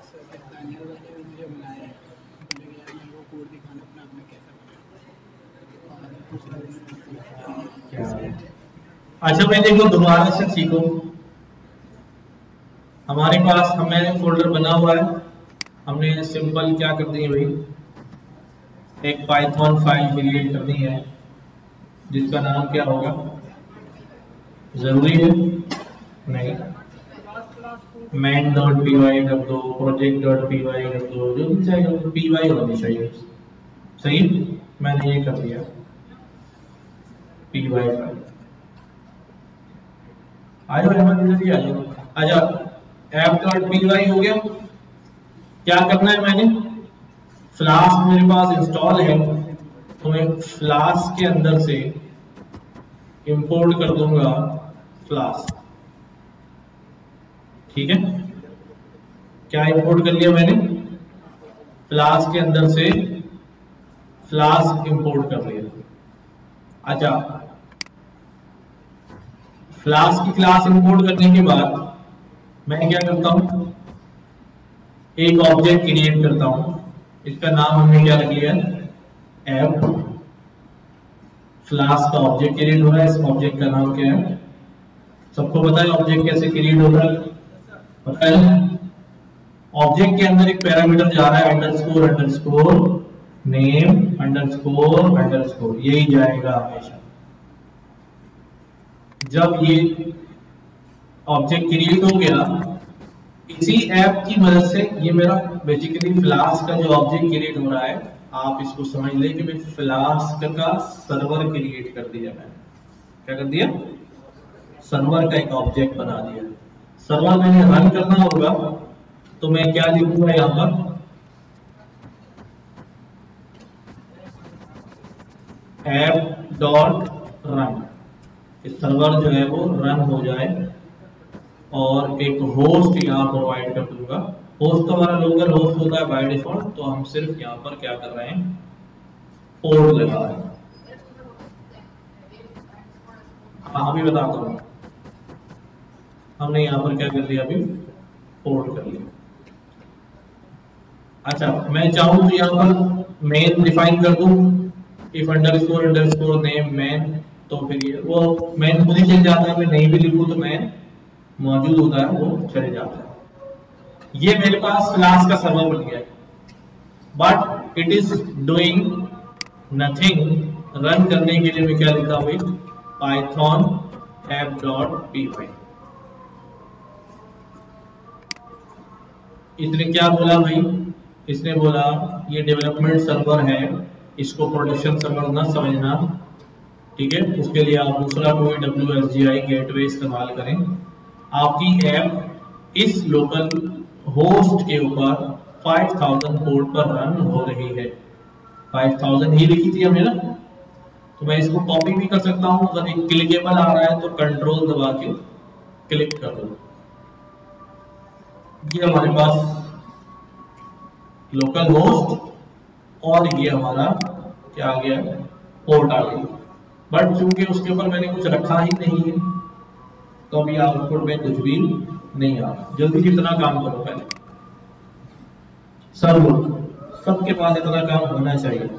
मुझे बनाया है, बोले यार मेरे को कोड दिखाना अपना आपने कैसा बनाया। अच्छा भाई देखो दोबारा से सीखो। हमारे पास हमें फोल्डर बना हुआ है, हमने सिंपल क्या कर दी है भाई, एक पाइथन फाइल क्रिएट करनी है जिसका नाम क्या होगा, जरूरी है नहीं, main.py रख दो, project.py रख दो, जो भी चाहिए py होनी चाहिए। सही, मैंने ये कर दिया py फाइल। आ जाओ अहमद, जल्दी आ जाओ। अच्छा app.py हो गया। क्या करना है, मैंने फ्लास्क मेरे पास इंस्टॉल है तो मैं फ्लास्क के अंदर से इंपोर्ट कर दूंगा फ्लास्क। ठीक है, क्या इंपोर्ट कर लिया मैंने, फ्लास्क के अंदर से फ्लास्क इंपोर्ट कर लिया। अच्छा, फ्लास्क की क्लास इंपोर्ट करने के बाद मैं क्या करता हूं, एक ऑब्जेक्ट क्रिएट करता हूं, इसका नाम हमने क्या रख लिया, ऐप। फ्लास्क का ऑब्जेक्ट क्रिएट हो रहा है, इस ऑब्जेक्ट का नाम क्या है, सबको पता है ऑब्जेक्ट कैसे क्रिएट होता है, पता है। ऑब्जेक्ट के अंदर एक पैरामीटर जा रहा है underscore underscore name underscore underscore, यही जाएगा हमेशा। जब ये ऑब्जेक्ट क्रिएट हो गया, इसी ऐप की मदद से, ये मेरा बेसिकली फ्लास्क का जो ऑब्जेक्ट क्रिएट हो रहा है, आप इसको समझ लें कि फ्लास्क का सर्वर क्रिएट कर दिया मैंने। क्या कर दिया, सर्वर का एक ऑब्जेक्ट बना दिया। सर्वर मैंने रन करना होगा तो मैं क्या लिखूंगा यहां पर, app.run, सर्वर जो है वो रन हो जाए, और एक होस्ट यहां प्रोवाइड कर दूंगा। होस्ट तो हमारा लोकल होस्ट होता है बाय डिफॉल्ट, तो हम सिर्फ यहां पर क्या कर रहे हैं, पोर्ट लगा रहे हैं। हाँ अभी बताता हूं, हमने यहां पर क्या कर लिया, अभी पोर्ट कर लिया। अच्छा, मैं चाहूं तो यहां पर मेन डिफाइन कर दूं, if underscore underscore name main, तो फिर ये वो मेन खुद ही चल जाता है। मैं नहीं भी लिखूं तो मेन मौजूद होता है, वो चले जाता है। ये मेरे पास क्लास का सर्वर बन गया है, but it is doing nothing. Run करने के लिए मैं क्या लिखा हुई, पाइथन app.py। इसने क्या बोला भाई, इसने बोला ये डेवलपमेंट सर्वर है, इसको प्रोडक्शन सर्वर ना समझना। ठीक है, उसके लिए आप दूसरा कोई WSGI गेटवे इस्तेमाल करें। आपकी ऐप इस लोकल होस्ट के ऊपर 5000 पोर्ट पर रन हो रही है। 5000 ही लिखी थी हमने ना, तो मैं इसको कॉपी भी कर सकता हूं। अगर एक क्लिकेबल आ रहा है तो कंट्रोल दबा के क्लिक कर दो। ये हमारे पास लोकल होस्ट, और ये हमारा क्या आ गया, पोर्ट आ गया। बट चूंकि उसके ऊपर मैंने कुछ रखा ही नहीं है, तो अभी आउटपुट में कुछ भी नहीं आ रहा। जल्दी से इतना काम करो पहले, सब लोग, सबके पास इतना काम होना चाहिए।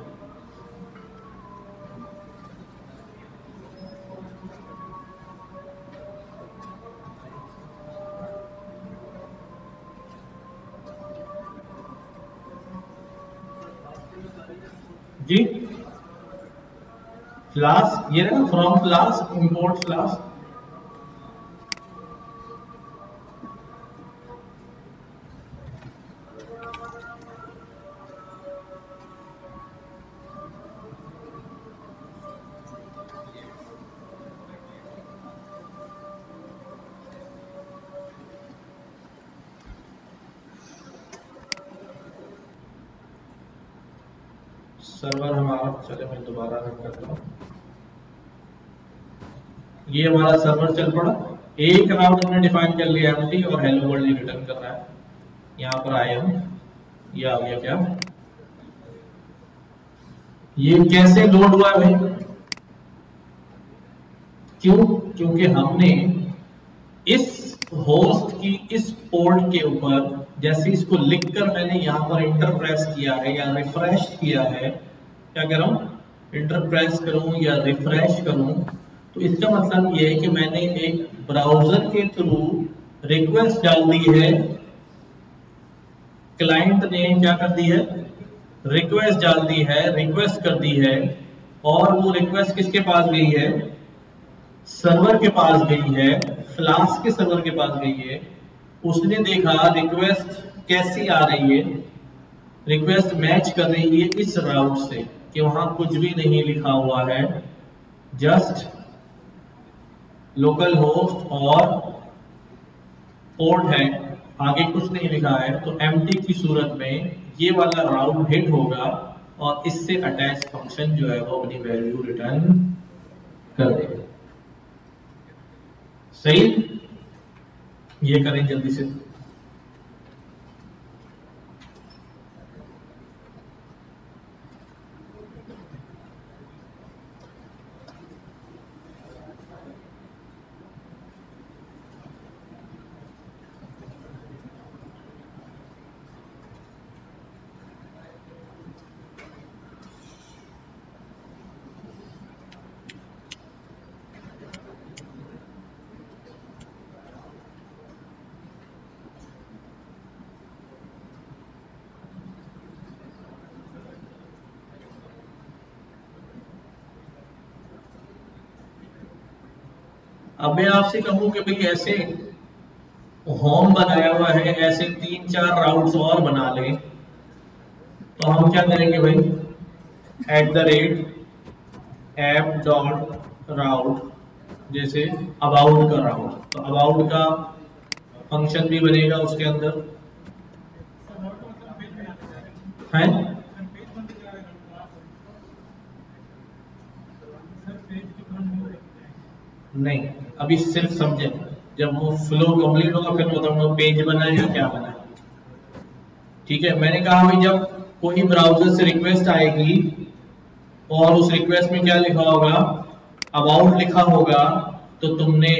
जी फ्लास्क, ये ना from flask import flask. Server हमारा, चले मैं दोबारा रन करता हूं। ये हमारा सर्वर चल पड़ा, एक राउंड हमने डिफाइन कर लिया एम्प्टी, और हेलो वर्ल्ड रिटर्न कर रहा है। यहां पर आए हम, ये आ गया क्या, ये कैसे लोड हुआ है भाई, क्यों, क्योंकि हमने इस होस्ट की इस पोर्ट के ऊपर जैसे इसको लिखकर मैंने यहाँ पर इंटर प्रेस किया है या रिफ्रेश किया है, क्या कर रहा हूँ इंटर प्रेस करूँ या रिफ्रेश करूँ, तो इसका मतलब ये है कि मैंने एक ब्राउजर के थ्रू रिक्वेस्ट डाल दी है, क्लाइंट ने क्या कर दी है रिक्वेस्ट डाल दी है, रिक्वेस्ट कर दी है, और वो रिक्वेस्ट किसके पास गई है, सर्वर के पास गई है, फ्लास्क के सर्वर के पास गई है। उसने देखा रिक्वेस्ट कैसी आ रही है, रिक्वेस्ट मैच कर रही है इस राउट से कि वहां कुछ भी नहीं लिखा हुआ है, जस्ट लोकल होस्ट और पोर्ट है, आगे कुछ नहीं लिखा है। तो एम्प्टी की सूरत में ये वाला राउट हिट होगा और इससे अटैच फंक्शन जो है वो अपनी वैल्यू रिटर्न कर देगा। सही, ये करें जल्दी से। अब मैं आपसे कहूं कि भाई ऐसे होम बनाया हुआ है, ऐसे 3-4 राउट्स और बना लें, तो हम क्या करेंगे भाई, @app.route जैसे अबाउट का राउट, तो अबाउट का फंक्शन भी बनेगा उसके अंदर है। नहीं, अभी सिर्फ समझे, जब वो फ्लो कंप्लीट होगा फिर बताऊंगा पेज बना है या क्या बना है। ठीक है, मैंने कहा भाई जब कोई ब्राउजर से रिक्वेस्ट आएगी और उस रिक्वेस्ट में क्या लिखा होगा, अबाउट लिखा होगा, तो तुमने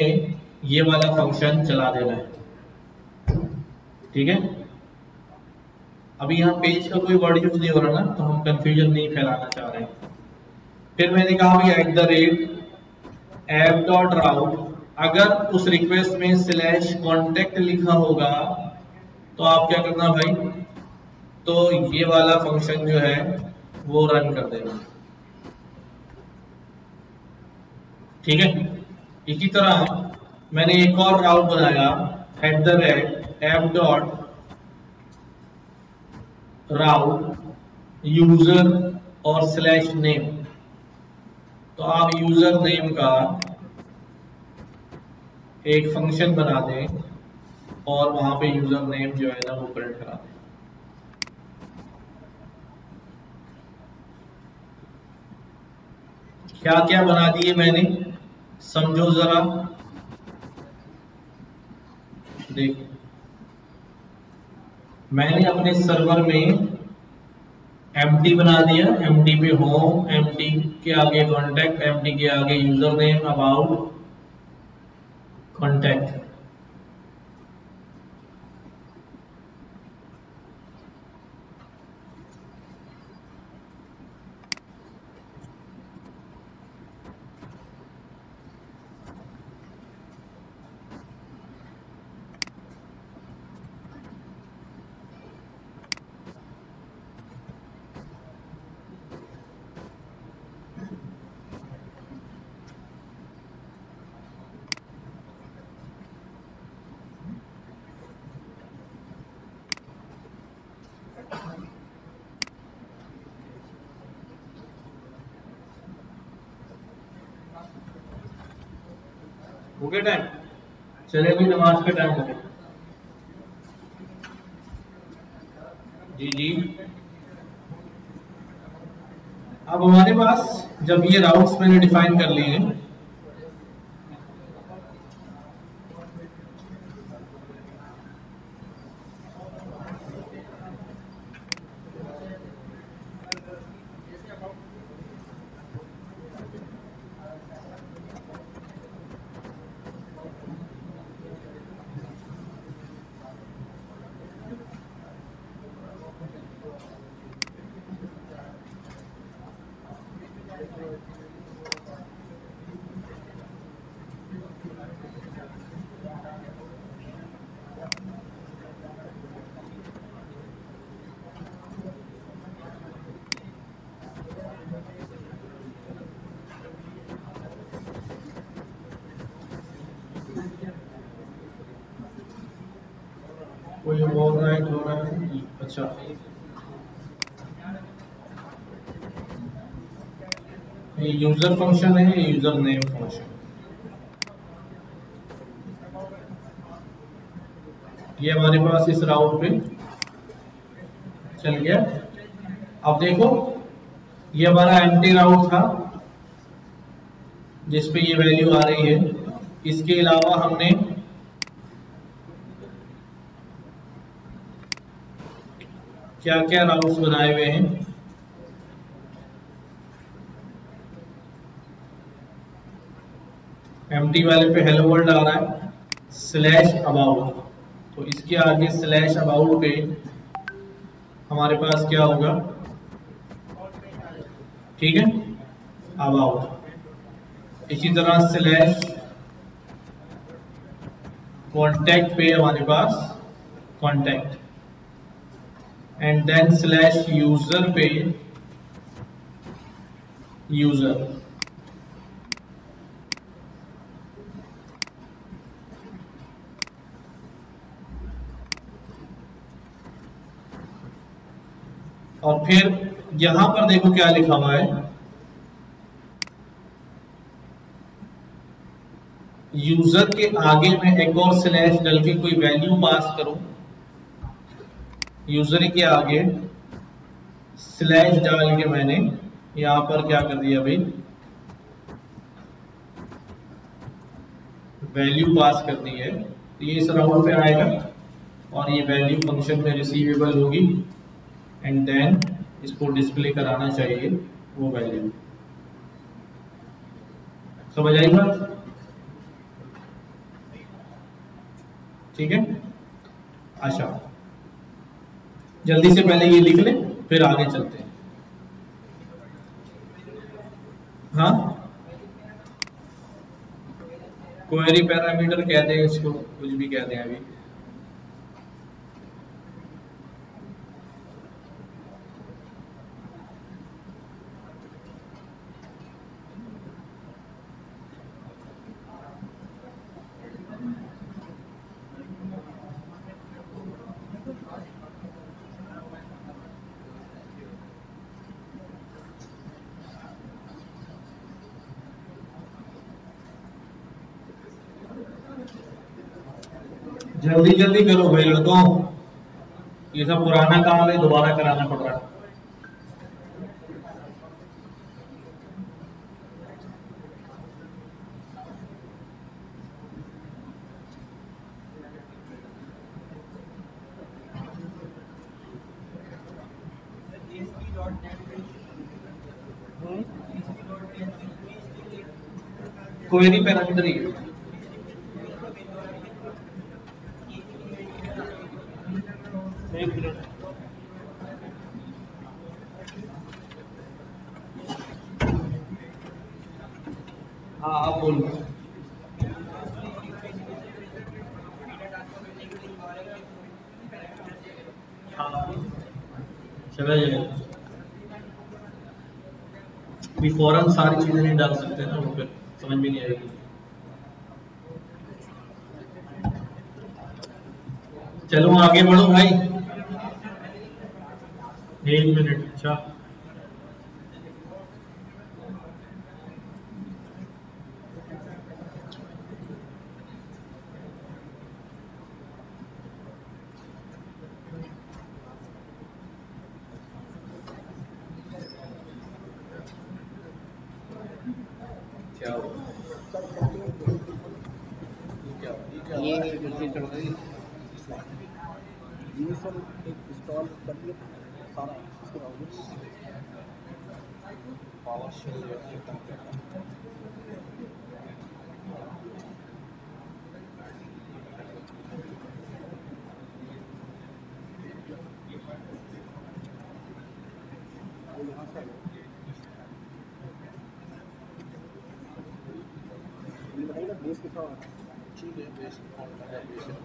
ये वाला फंक्शन चला देना है। ठीक है, अभी यहाँ पेज का कोई वर्ड यूज नहीं हो रहा ना, तो हम कंफ्यूजन नहीं फैलाना चाह रहे हैं। फिर मैंने कहा भाई @app.route, अगर उस रिक्वेस्ट में /contact लिखा होगा तो आप क्या करना भाई, तो ये वाला फंक्शन जो है वो रन कर देना। ठीक है, इसी तरह मैंने एक और राउट बनाया @app.route यूजर और /name, तो आप यूजर नेम का एक फंक्शन बना दें और वहां पे यूजर नेम जो है ना वो प्रिंट करा दें। क्या क्या बना दिए मैंने, समझो जरा, देखो मैंने अपने सर्वर में एम्प्टी बना दिया, एम्प्टी पे होम, एम्प्टी के आगे कॉन्टैक्ट, एम्प्टी के आगे यूजर नेम, अबाउट, कॉन्टैक्ट। हो गया टाइम, चले भी नमाज का टाइम हो गया। जी जी, अब हमारे पास जब ये राउट्स मैंने डिफाइन कर लिए हैं, कोई ओवर राइट हो रहा है? अच्छा, ये यूजर फंक्शन है, ये यूजर नेम फंक्शन, ये हमारे पास इस राउट पे चल गया। अब देखो, ये हमारा एम्प्टी राउट था जिसपे ये वैल्यू आ रही है। इसके अलावा हमने क्या क्या राउट्स बनाए हुए हैं? एम्प्टी वाले पे हेलो वर्ल्ड आ रहा है, स्लैश अबाउट, तो इसके आगे स्लैश अबाउट पे हमारे पास क्या होगा? ठीक है, अबाउट। इसी तरह स्लैश कॉन्टैक्ट पे हमारे पास contact, and then slash user पे यूजर। और फिर यहां पर देखो क्या लिखा हुआ है, यूजर के आगे मैं एक और स्लैश डाल के कोई वैल्यू पास करूं, यूजर के आगे स्लैश डाल के मैंने यहां पर क्या कर दिया भाई, वैल्यू पास कर दी है, तो ये इस राउंड पे आएगा और ये वैल्यू फंक्शन में रिसीवेबल होगी, एंड देन इसको डिस्प्ले कराना चाहिए वो वैल्यू। समझ आई बात? ठीक है, अच्छा, जल्दी से पहले ये लिख ले, फिर आगे चलते हैं। हाँ, क्वेरी पैरामीटर कहते हैं इसको, कुछ भी कहते हैं अभी। जल्दी जल्दी करो भाई लड़कों, ये सब पुराना काम है, दोबारा कराना पड़ रहा है। क्वेरी पैरामीटर ही है। एक मिनट, हाँ आप बोलो। हाँ, चला जाएगा, भी फौरन सारी चीजें नहीं डाल सकते ना, वो फिर समझ में नहीं आएगी। चलो आगे बढ़ो भाई, 1 मिनट। अच्छा, क्या हो ये जल्दी चल रही है ये सर, एक इंस्टॉल कर दिया सारा, इसके बाद पावर शेल वो यहाँ से ये बताइए ना बेस कितना होगा। ठीक है, बेसिक फॉर्मूला का बेसिक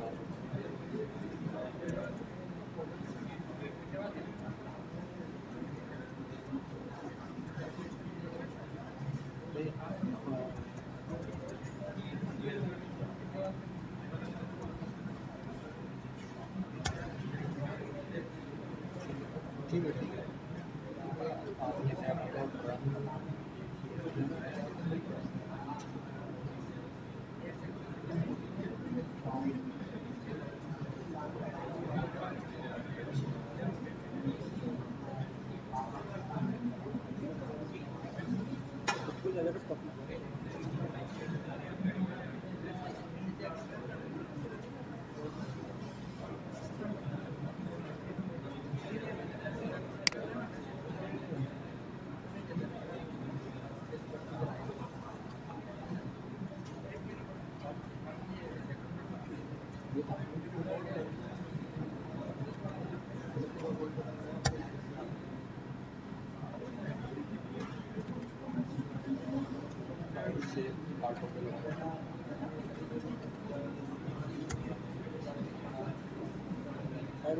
ठीक है ठीक है। कुछ अगर stop ना करें। और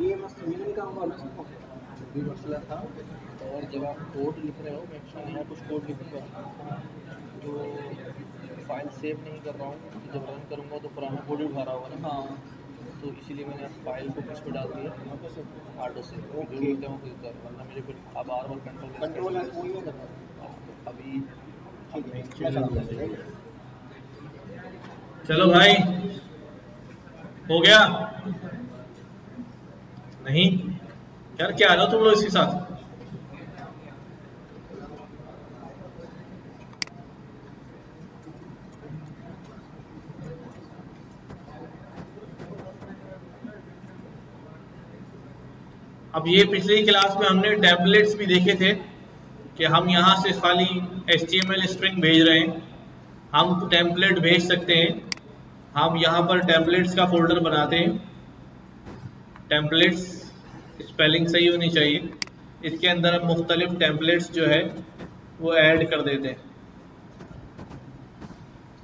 ये नहीं काम वाला सबको भी मसला था। और जब आप कोड लिख रहे हो, मैं नया कुछ कोड लिखूंगा तो फाइल सेव नहीं कर रहा हूँ, जब रन करूँगा तो पुराना कोड ही उठा रहा होगा ना। हाँ, तो इसीलिए मैंने फाइल को किस पे डाल दिया, आर्डो से। जो बोलते हैं वो खुद कर, वरना मुझे फिर अब बार कंट्रोल वही नहीं करना। तो अभी चलो भाई, हो गया? नहीं यार, क्या आ रहा हो तुम लोग इसके साथ? अब ये पिछली क्लास में हमने टेम्पलेट्स भी देखे थे कि हम यहाँ से खाली HTML स्ट्रिंग भेज रहे हैं। हम टेम्पलेट भेज सकते हैं। हम यहाँ पर टेम्पलेट्स का फोल्डर बनाते हैं। टेम्पलेट्स स्पेलिंग सही होनी चाहिए। इसके अंदर हम मुख्तलिफ टेम्पलेट्स जो है वो ऐड कर देते हैं,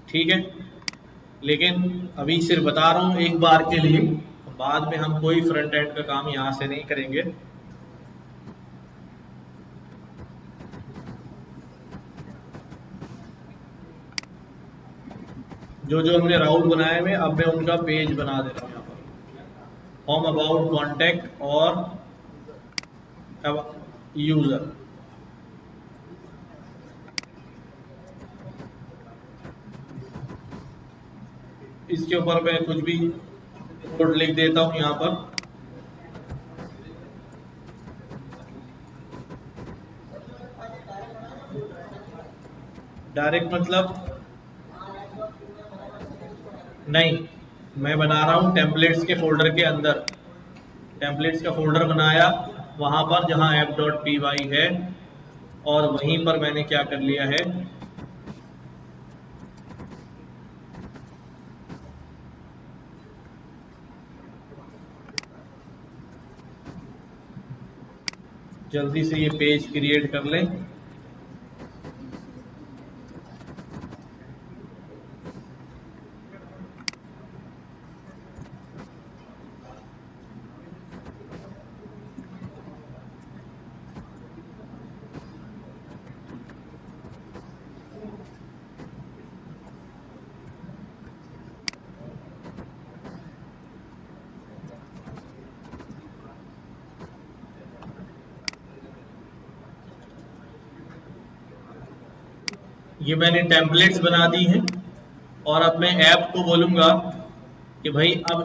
ठीक है। लेकिन अभी सिर्फ बता रहा हूँ एक बार के लिए, बाद में हम कोई फ्रंट एंड का काम यहाँ से नहीं करेंगे। जो जो हमने राउट बनाए हुए, अब मैं उनका पेज बना देता हूँ यहाँ पर। होम, अबाउट, कॉन्टैक्ट और यूजर। इसके ऊपर मैं कुछ भी कोड लिख देता हूँ यहाँ पर। डायरेक्ट मतलब नहीं, मैं बना रहा हूँ टेम्पलेट्स के फोल्डर के अंदर। टेम्पलेट्स का फोल्डर बनाया वहां पर जहां app.py है, और वहीं पर मैंने क्या कर लिया है, जल्दी से ये पेज क्रिएट कर लें। ये मैंने टेम्पलेट्स बना दी हैं, और अब मैं ऐप को बोलूँगा कि भाई अब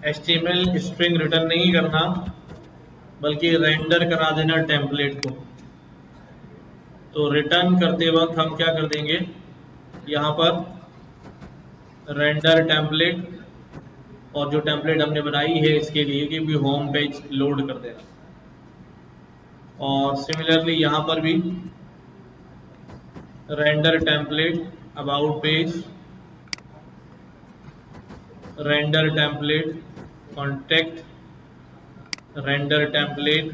HTML स्ट्रिंग रिटर्न नहीं करना, बल्कि रेंडर करा देना टेम्पलेट को। तो रिटर्न करते वक्त हम क्या कर देंगे, यहाँ पर रेंडर टेम्पलेट, और जो टेम्पलेट हमने बनाई है इसके लिए कि भी होम पेज लोड कर देना। और सिमिलरली यहाँ पर भी render template about page, render template contact, render template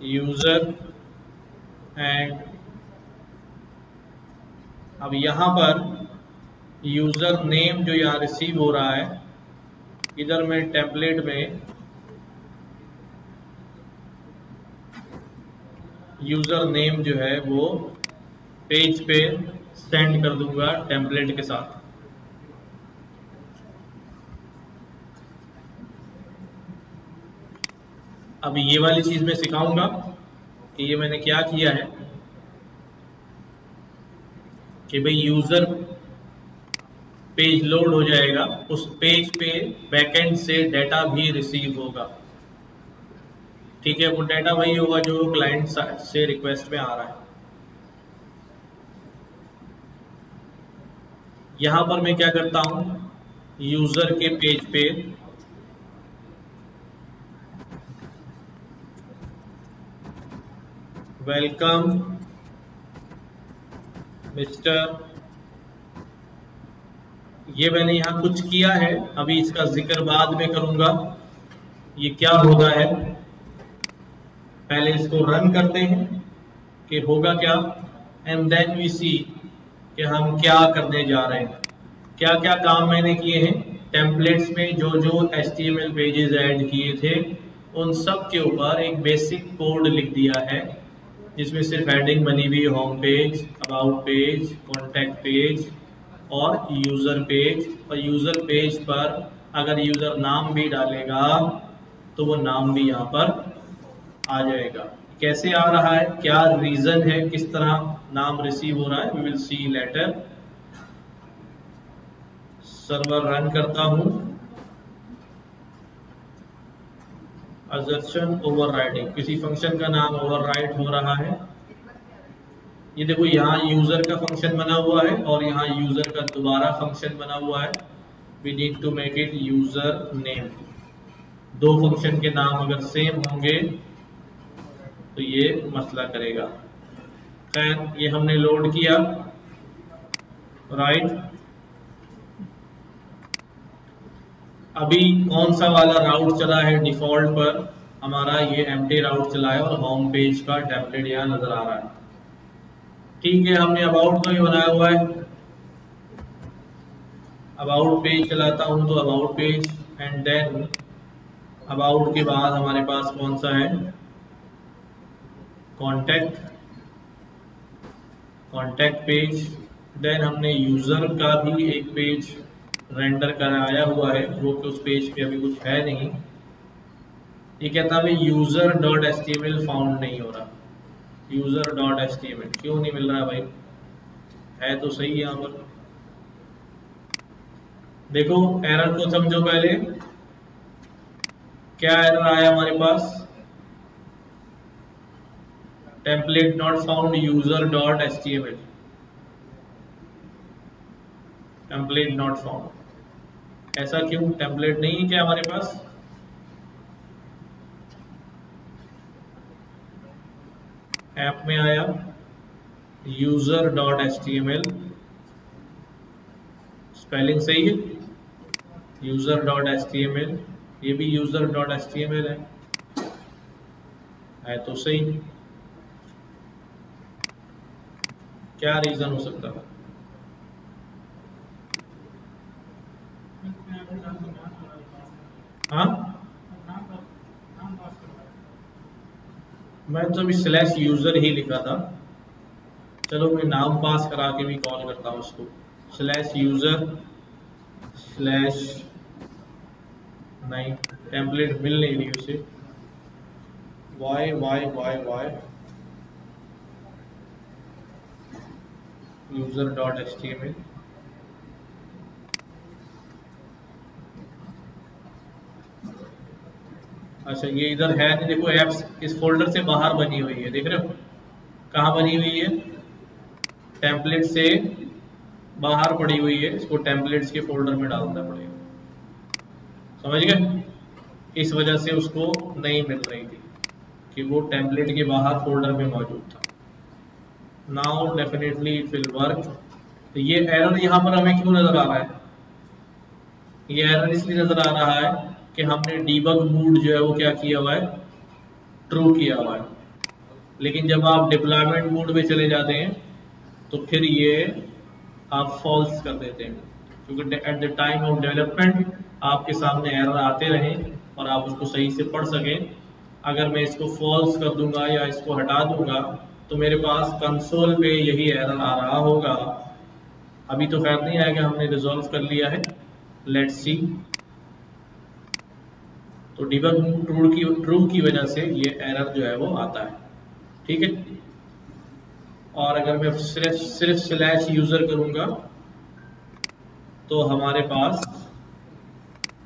user, and अब यहाँ पर यूजर नेम जो यहाँ रिसीव हो रहा है, इधर मैं टेम्पलेट में यूजर नेम जो है वो पेज पे सेंड कर दूंगा टेम्पलेट के साथ। अब ये वाली चीज मैं सिखाऊंगा कि ये मैंने क्या किया है कि भाई यूजर पेज लोड हो जाएगा, उस पेज पे बैकएंड से डाटा भी रिसीव होगा। ठीक है, वो डाटा वही होगा जो क्लाइंट से रिक्वेस्ट में आ रहा है। यहां पर मैं क्या करता हूं, यूजर के पेज पे वेलकम मिस्टर, ये मैंने यहां कुछ किया है, अभी इसका जिक्र बाद में करूंगा ये क्या होता है। पहले इसको रन करते हैं कि होगा क्या, एंड देन वी सी कि हम क्या करने जा रहे हैं। क्या क्या काम मैंने किए हैं, टेम्पलेट्स में जो जो HTML पेजेस ऐड किए थे उन सब के ऊपर एक बेसिक कोड लिख दिया है, जिसमें सिर्फ हेडिंग बनी हुई, home page, about page, contact page और यूजर पेज। और यूजर पेज पर अगर यूजर नाम भी डालेगा तो वो नाम भी यहाँ पर आ जाएगा। कैसे आ रहा है, क्या रीजन है, किस तरह नाम रिसीव हो रहा है, we will see later. Server run करता हूं, असर्शन ओवरराइडिंग, किसी फंक्शन का नाम ओवरराइड हो रहा है। ये देखो यहाँ यूजर का फंक्शन बना हुआ है और यहाँ यूजर का दोबारा फंक्शन बना हुआ है। We need to make it user name. दो फंक्शन के नाम अगर सेम होंगे तो ये मसला करेगा। खैर ये हमने लोड किया, राइट। अभी कौन सा वाला राउट चला है, डिफॉल्ट पर हमारा ये एम्प्टी राउट चला है और होम पेज का टेम्पलेट यहाँ नजर आ रहा है। ठीक है, हमने अबाउट का भी बनाया हुआ है। अबाउट पेज चलाता हूं तो about page, and then about के बाद हमारे पास कौन सा है, कॉन्टैक्ट, कॉन्टैक्ट पेज। देन हमने यूजर का भी एक पेज रेंडर कराया हुआ है, वो कि उस पेज पे अभी कुछ है नहीं। ये कहता है यूजर डॉट HTML फाउंड नहीं हो रहा। यूजर डॉट HTML क्यों नहीं मिल रहा भाई, है तो सही यहाँ पर। देखो एरर को समझो पहले, क्या एरर आया हमारे पास, template not found user dot HTML, template not found. ऐसा क्यों, टेम्पलेट नहीं है क्या हमारे पास? ऐप में आया यूजर डॉट HTML, स्पेलिंग सही है, यूजर डॉट HTML, ये भी यूजर डॉट HTML है तो सही। क्या रीजन हो सकता है? हाँ, मैं तो अभी स्लैश यूजर ही लिखा था। चलो मैं नाम पास करा के भी कॉल करता हूँ उसको, स्लैश यूजर स्लैश, नहीं टेम्पलेट मिल नहीं रही उसे, Y Y Y Y user dot HTML। अच्छा ये इधर है नहीं, देखो एप्स इस फोल्डर से बाहर बनी हुई है, देख रहे हो कहाँ बनी हुई है, टेम्पलेट से बाहर पड़ी हुई है, इसको टेम्पलेट्स के फोल्डर में डालना पड़ेगा, समझ गए। इस वजह से उसको नहीं मिल रही थी कि वो टेम्पलेट के बाहर फोल्डर में मौजूद था। Now definitely it will work. तो ये एरर यहाँ पर हमें क्यों नजर आ रहा है, ये एरर इसलिए नजर आ रहा है कि हमने डीबग मोड जो है वो क्या किया हुआ है, ट्रू किया हुआ है। लेकिन जब आप डिप्लॉयमेंट मोड में चले जाते हैं तो फिर ये आप फॉल्स कर देते हैं, क्योंकि at the time of development आपके सामने एरर आते रहें और आप उसको सही से पढ़ सकें। अगर मैं इसको फॉल्स कर दूंगा या इसको हटा दूंगा तो मेरे पास कंसोल पे यही एरर आ रहा होगा। अभी तो खैर नहीं आएगा, हमने रिजॉल्व कर लिया है। लेट्स सी, तो डिबग ट्रू की वजह से ये एरर जो है वो आता है, ठीक है। और अगर मैं सिर्फ स्लैश यूजर करूंगा तो हमारे पास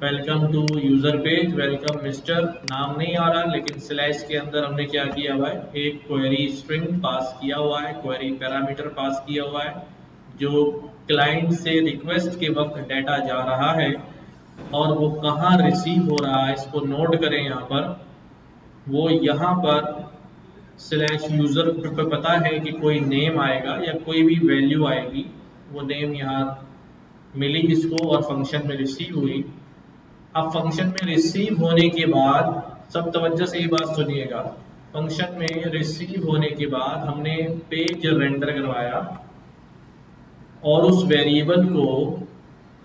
welcome to user page, welcome mister नाम नहीं आ रहा, लेकिन स्लैश के अंदर हमने क्या किया हुआ है, एक क्वेरी स्ट्रिंग पास किया हुआ है, क्वेरी पैरामीटर पास किया हुआ है, जो क्लाइंट से रिक्वेस्ट के वक्त डाटा जा रहा है और वो कहाँ रिसीव हो रहा है, इसको नोट करें यहाँ पर। वो यहाँ पर स्लैश यूजर पे पता है कि कोई नेम आएगा या कोई भी वैल्यू आएगी, वो नेम यहाँ मिली इसको और फंक्शन में रिसीव हुई। अब फंक्शन में रिसीव होने के बाद सब तवज्जो से ये बात सुनिएगा, फंक्शन में रिसीव होने के बाद हमने पेज रेंडर करवाया और उस वेरिएबल को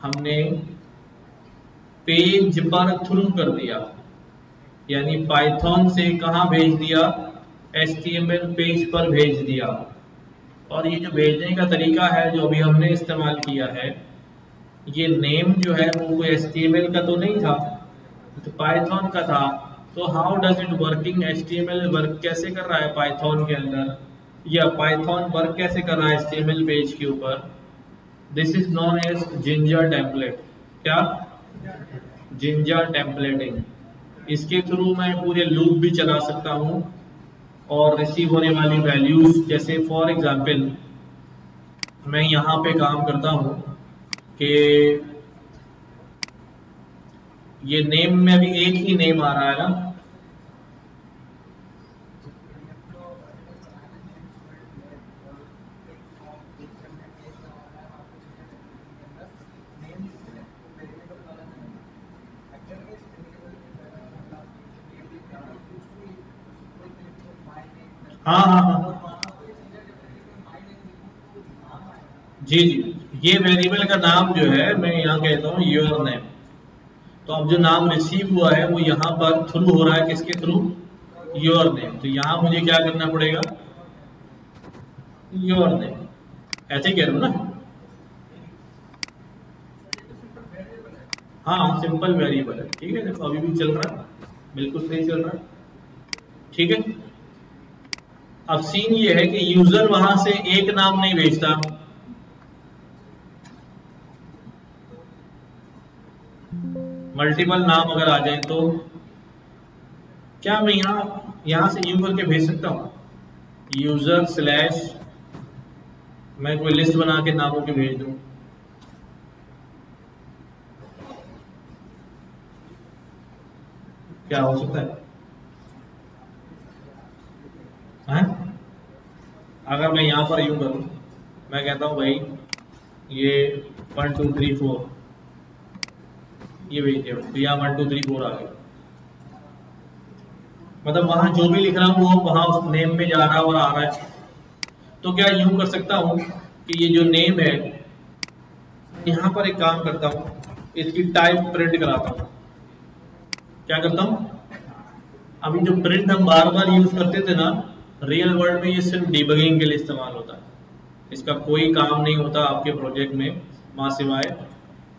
हमने पेज पर थ्रू कर दिया, यानी पाइथन से कहाँ भेज दिया, HTML पेज पर भेज दिया। और ये जो भेजने का तरीका है जो अभी हमने इस्तेमाल किया है, ये नेम जो है वो कोई HTML का तो नहीं था, तो पाइथन का था। तो how does it working, HTML work कैसे कर रहा है पाइथन के अंदर, या पाइथन वर्क कैसे कर रहा है HTML पेज के ऊपर। This is known as Jinja template. क्या? Jinja templating. इसके थ्रू मैं पूरे लूप भी चला सकता हूं और रिसीव होने वाली वैल्यूज, जैसे फॉर एग्जांपल मैं यहाँ पे काम करता हूँ कि ये नेम में भी एक ही नेम आ रहा है ना, हाँ, जी जी, ये वेरिएबल का नाम जो है मैं यहाँ कहता हूँ योर नेम। तो अब जो नाम रिसीव हुआ है वो यहाँ पर थ्रू हो रहा है, किसके थ्रू, योर नेम। तो यहाँ मुझे क्या करना पड़ेगा, योर नेम, ऐसे कह रहा हूँ ना। हाँ, सिंपल वेरिएबल है, ठीक है, देखो अभी भी चल रहा है, बिल्कुल सही चल रहा है, ठीक है। अब सीन ये है कि यूजर वहां से एक नाम नहीं भेजता, मल्टीपल नाम अगर आ जाए तो क्या मैं यहां से यू करके भेज सकता हूं, यूजर स्लैश मैं कोई लिस्ट बना के नामों की भेज दूं, क्या हो सकता है? अगर मैं यहां पर यूं करूं, मैं कहता हूं भाई ये 1 2 3 4 ये भेज दिया, तो यहाँ 1 2 3 4 आ गया। मतलब वहां जो भी लिख रहा हूँ वो वहां उस नेम में जा रहा है और आ रहा है। तो क्या यूं कर सकता हूं कि ये जो नेम है, यहां पर एक काम करता हूं, इसकी टाइप प्रिंट कराता हूं। क्या करता हूं, अभी जो प्रिंट हम बार बार यूज करते थे ना, रियल वर्ल्ड में ये सिर्फ डिबगिंग के लिए इस्तेमाल होता है, इसका कोई काम नहीं होता आपके प्रोजेक्ट में मां सिवाय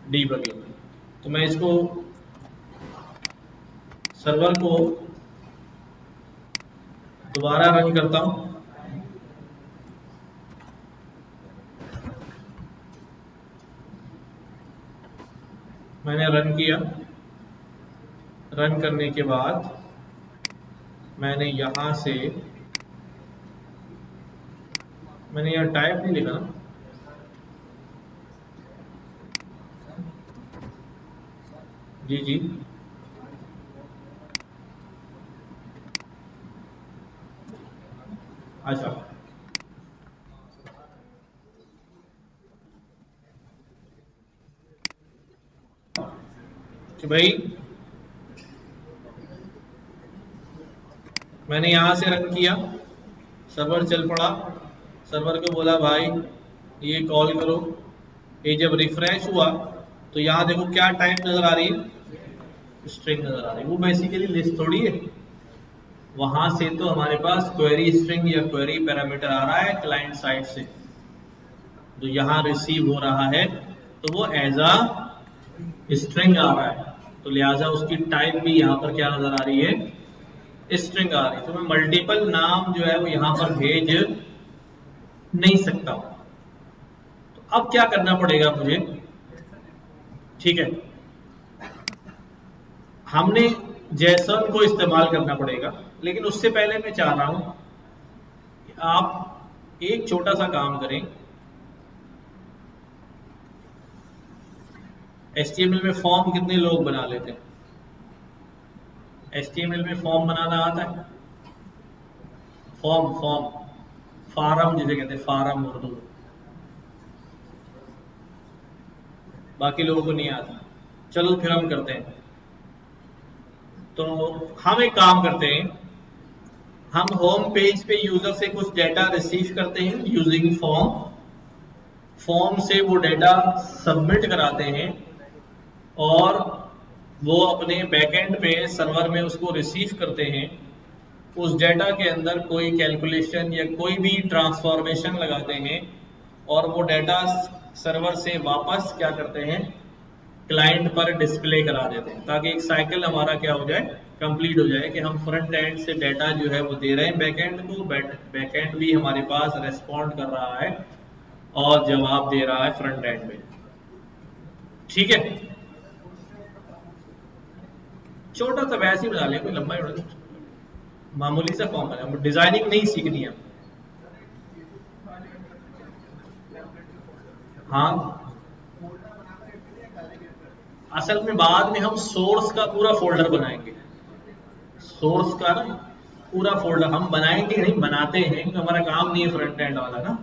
डिबगिंग। तो मैं इसको सर्वर को दोबारा रन करता हूं, मैंने रन किया। रन करने के बाद मैंने यहां से, मैंने यहाँ टाइप नहीं लिखा, जी जी, अच्छा, कि भाई मैंने यहां से रन किया, सर्वर चल पड़ा, सर्वर को बोला भाई ये कॉल करो। ये जब रिफ्रेश हुआ तो यहाँ देखो क्या टाइप नजर आ रही है, स्ट्रिंग नजर आ रही है। वो बेसिकली लिस्ट थोड़ी है, वहां से तो हमारे पास क्वेरी स्ट्रिंग या क्वेरी पैरामीटर आ रहा है क्लाइंट साइड से, तो यहाँ रिसीव हो रहा है तो वो एज अ स्ट्रिंग आ रहा है। तो लिहाजा उसकी टाइप भी यहाँ पर क्या नजर आ रही है, स्ट्रिंग आ रही है। तो मैं मल्टीपल नाम जो है वो यहाँ पर भेज नहीं सकता हूं। तो अब क्या करना पड़ेगा मुझे, ठीक है, हमने JSON को इस्तेमाल करना पड़ेगा, लेकिन उससे पहले मैं चाह रहा हूं कि आप एक छोटा सा काम करें। HTML में फॉर्म कितने लोग बना लेते हैं? HTML में फॉर्म बनाना आता है? फॉर्म फॉर्म फार्म जिसे कहते हैं, फार्म उर्दू, बाकी लोगों को नहीं आता। चलो फिर हम करते हैं। तो हम एक काम करते हैं, हम होम पेज पे यूजर से कुछ डेटा रिसीव करते हैं यूजिंग फॉर्म, फॉर्म से वो डेटा सबमिट कराते हैं और वो अपने बैकएंड पे सर्वर में उसको रिसीव करते हैं। उस डेटा के अंदर कोई कैलकुलेशन या कोई भी ट्रांसफॉर्मेशन लगाते हैं और वो डेटा सर्वर से वापस क्या करते हैं, क्लाइंट पर डिस्प्ले करा देते हैं, ताकि एक साइकिल हमारा क्या हो जाए, कंप्लीट हो जाए कि हम फ्रंट एंड से डेटा जो है वो दे रहे हैं बैकएंड को, बैकएंड भी हमारे पास रेस्पॉन्ड कर रहा है और जवाब दे रहा है फ्रंट एंड में। ठीक है, छोटा सा वैसे ही बना लिया, कोई लंबा ही मामूली सा फॉर्म बना, डिजाइनिंग नहीं सीखनी है। हाँ, असल में बाद में हम सोर्स का पूरा फोल्डर बनाएंगे, सोर्स का ना पूरा फोल्डर हम बनाएंगे, नहीं बनाते हैं, तो हमारा काम नहीं है फ्रंट एंड वाला ना।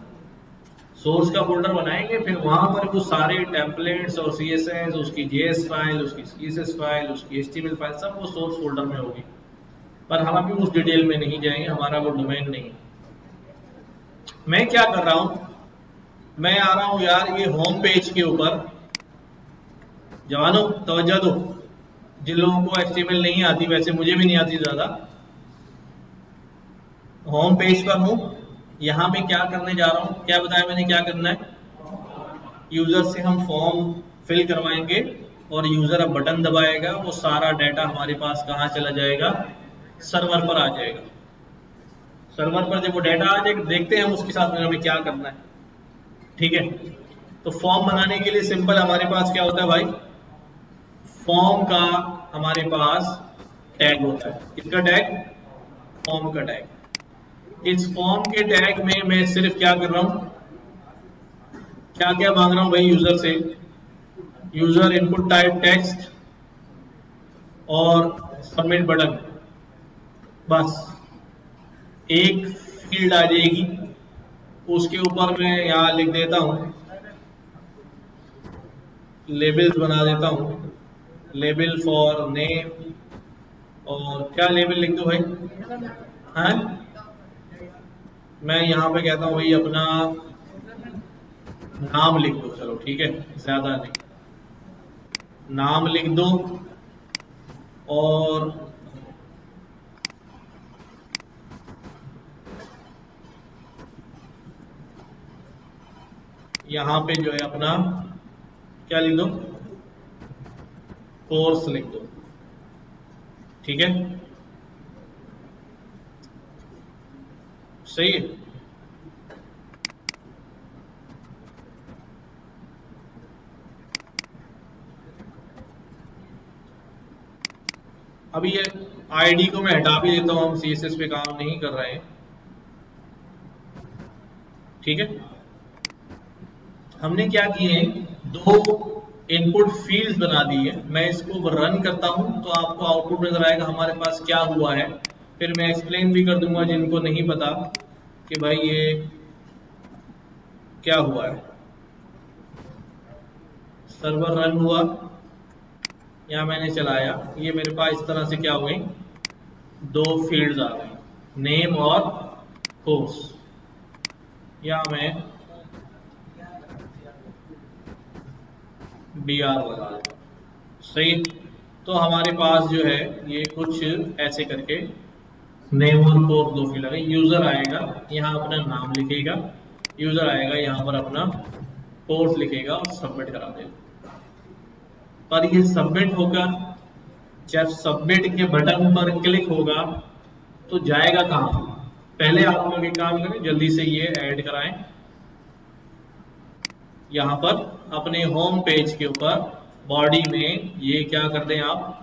सोर्स का फोल्डर बनाएंगे, फिर वहां पर कुछ सारे टेम्पलेट्स और CSS, उसकी JS फाइल, उसकी CSS फाइल, उसकी HTML फाइल, सब वो सोर्स फोल्डर में होगी। पर हम अभी उस डिटेल में नहीं जाएंगे, हमारा वो डोमेन नहीं है। मैं क्या कर रहा हूं, मैं आ रहा हूं यार ये होम पेज के ऊपर, जवानों तवज्जो दो, जिन लोगों को HTML नहीं आती, वैसे मुझे भी नहीं आती ज्यादा। होम पेज पर हूं, यहां पे क्या करने जा रहा हूं, क्या बताया मैंने क्या करना है, यूजर से हम फॉर्म फिल करवाएंगे और यूजर अब बटन दबाएगा, वो सारा डाटा हमारे पास कहां चला जाएगा, सर्वर पर आ जाएगा। सर्वर पर जब वो डाटा आ जाएगा, देखते हैं हम उसके साथ में हमें क्या करना है। ठीक है, तो फॉर्म बनाने के लिए सिंपल हमारे पास क्या होता है भाई, फॉर्म का हमारे पास टैग होता है। किसका टैग, फॉर्म का टैग। इस फॉर्म के टैग में मैं सिर्फ क्या कर रहा हूं, क्या क्या मांग रहा हूं भाई यूजर से, यूजर इनपुट टाइप टेक्स्ट और सबमिट बटन, बस एक फील्ड आ जाएगी। उसके ऊपर मैं यहां लिख देता हूं, लेबल्स बना देता हूं, लेबल फॉर नेम, और क्या लेबल लिख दो भाई, हाँ मैं यहां पे कहता हूं भाई अपना नाम लिख दो, चलो ठीक है, ज्यादा नहीं, नाम लिख दो। और यहां पे जो है अपना क्या लिख दो, कोर्स लिख दो। ठीक है, सही है। अभी ये आईडी को मैं हटा भी देता हूं, हम CSS पे काम नहीं कर रहे हैं। ठीक है, हमने क्या किए हैं, दो इनपुट फील्ड्स बना दी है। मैं इसको रन करता हूं तो आपको आउटपुट नजर आएगा हमारे पास क्या हुआ है। फिर मैं एक्सप्लेन भी कर दूंगा जिनको नहीं पता कि भाई ये क्या हुआ है। सर्वर रन हुआ या मैंने चलाया, ये मेरे पास इस तरह से क्या हुई, दो फील्ड्स आ गए, नेम और कोर्स। या मैं BR लगा देता, सही। तो हमारे पास जो है ये कुछ ऐसे करके नेम और कोर्स दो फील्ड आ गए। यूजर आएगा यहाँ अपना नाम लिखेगा, यूजर आएगा यहाँ पर अपना कोर्स लिखेगा और सबमिट करा देगा। पर ये सबमिट होकर जब सबमिट के बटन पर क्लिक होगा तो जाएगा कहाँ? पहले आप लोग एक काम करें, जल्दी से ये ऐड कराएं यहाँ पर अपने होम पेज के ऊपर बॉडी में। ये क्या कर दें आप,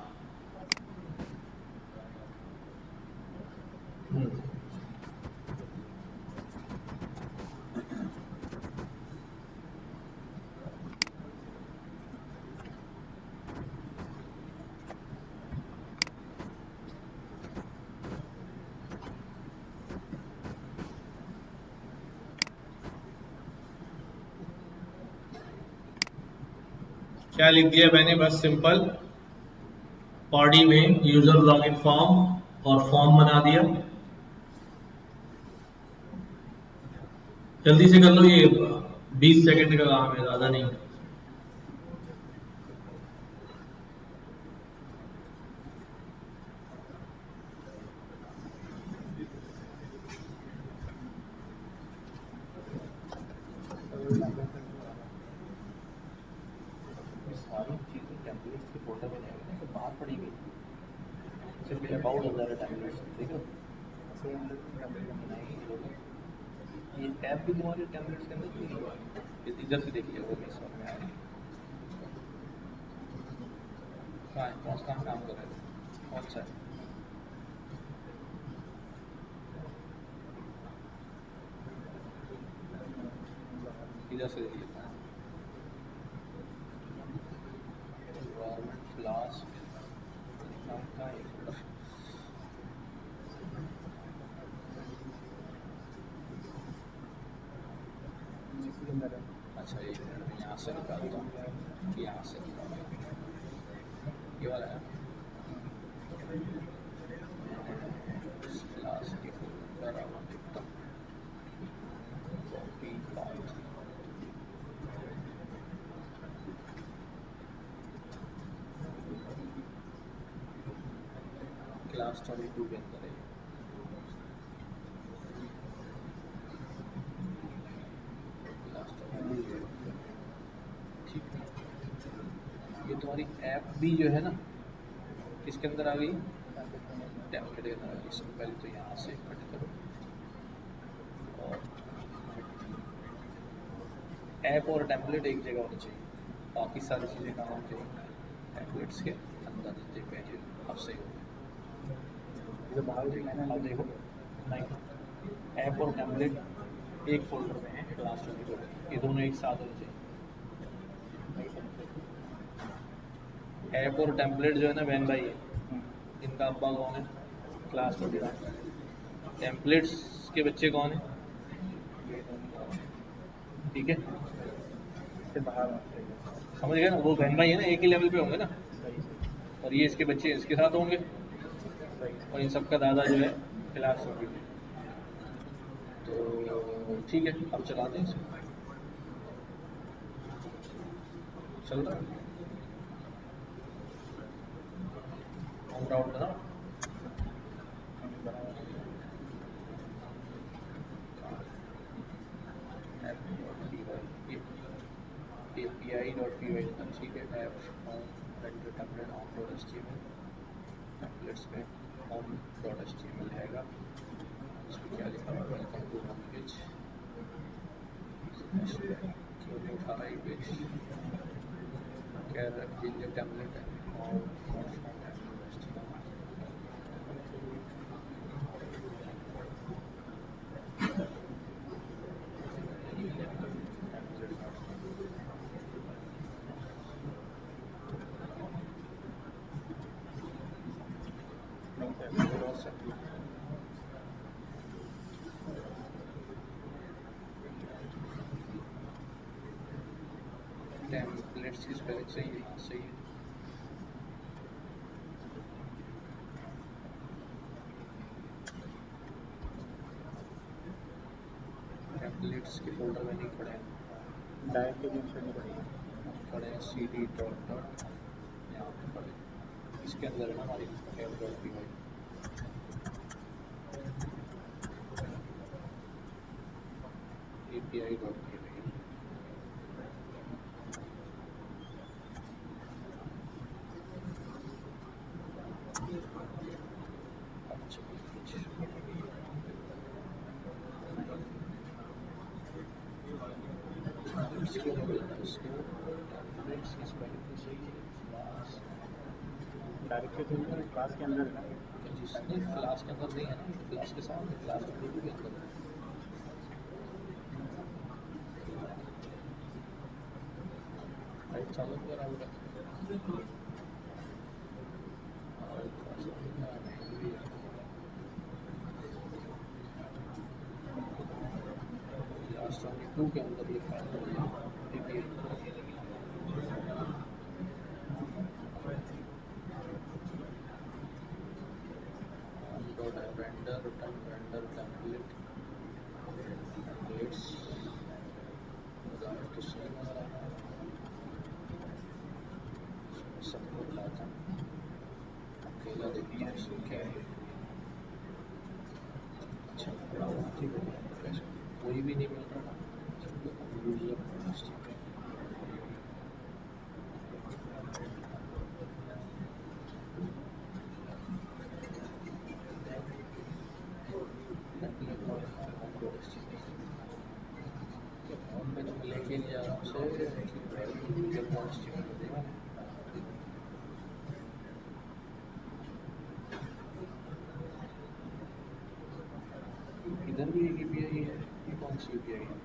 क्या लिख दिया मैंने, बस सिंपल बॉडी में यूजर लॉगिन फॉर्म और फॉर्म बना दिया। जल्दी से कर लो, ये 20 सेकंड का काम है, ज्यादा नहीं। सारी चीज़ें टेम्पलेट्स के फोल्डर में जाएंगे ना, तो बाहर पड़ी गई सिर्फ अबाउट हो जाएगा टेम्पलेट्स, ठीक है। नहीं, ये टैब भी तुम्हारे टेम्पलेट्स के अंदर नहीं है, ये इधर से देखिए, वो नहीं समझ में आ रही। कहाँ है, कौन सा काम कर रहे थे, कौन सा है? इधर से देखिए, गवर्नमेंट लास्ट नाम का है फोल्डर। अच्छा, एक मिनट में यहाँ से निकालता हूँ, यहाँ से निकालता हूँ, ये वाला है लास्ट के फोल्डर, बराबर देखता हूँ, कॉपी पाथ, क्लास 22 के अंदर है। क्लास 22 ठीक है। ये तुम्हारी ऐप भी जो है ना, किसके अंदर आ गई, टेम्पलेट के अंदर आ गई। सबसे पहले तो यहाँ से कट करो, और ऐप और टेम्पलेट एक जगह होनी चाहिए, बाकी सारी चीज़ें कहाँ होनी चाहिए, टेम्पलेट्स के अंदर। पेज अब सही हो गया, अब देखो, नहीं, ऐप और टेम्पलेट एक फोल्डर में है क्लास 22 में, ये दोनों एक साथ होने चाहिए। ऐप और टेम्पलेट जो है ना बहन भाई, इनका अब्बा कौन है, क्लास 22। टेम्पलेट्स के बच्चे कौन है, ठीक है, समझ गए ना, वो बहन भाई है ना, एक ही लेवल पे होंगे ना, और ये इसके बच्चे इसके साथ होंगे, और इन सबका दादा जो है क्लास 22। तो ठीक है, अब चलाते हैं इसको, चल रहा है, होम राउट बनाओ, API.py ठीक है, app home render template home.html, templates में home.html रहेगा, इसमें क्या लिखा हुआ, वेलकम टू होम पेज, क्यों नहीं उठा रहा है पेज, क्या रख टेम्पलेट है, टेम्पलेट्स की स्पेलिंग सही है, हाँ सही है। टेम्पलेट्स के फोल्डर में नहीं पड़े हैं, डायरेक्ट के बीच में पड़े हैं, cd डॉट यहाँ पे पड़े, इसके अंदर है ना हमारी app.py, API.py। क्यों नहीं मिलता इसको? टेम्पलेट्स इस वैल्यू पे सही है, क्लास डायरेक्टली तो नहीं, क्लास के अंदर है ना। जिसने क्लास के अंदर नहीं है ना, ये क्लास के सामने, क्लास 22 के अंदर है। राइट चालू कर आप क्लास 22 के अंदर ये फाइल पड़ी है API। vendor return vendor template dates तो सही नजर आ रहा है, सब कुछ लाता हूँ अकेला देखिए इसमें क्या है। अच्छा ठीक है, कैसे कोई भी नहीं मिल रहा यूजर लेके नहीं जा रहा हूँ से इधर भी एक API है, ये कौन सी API है?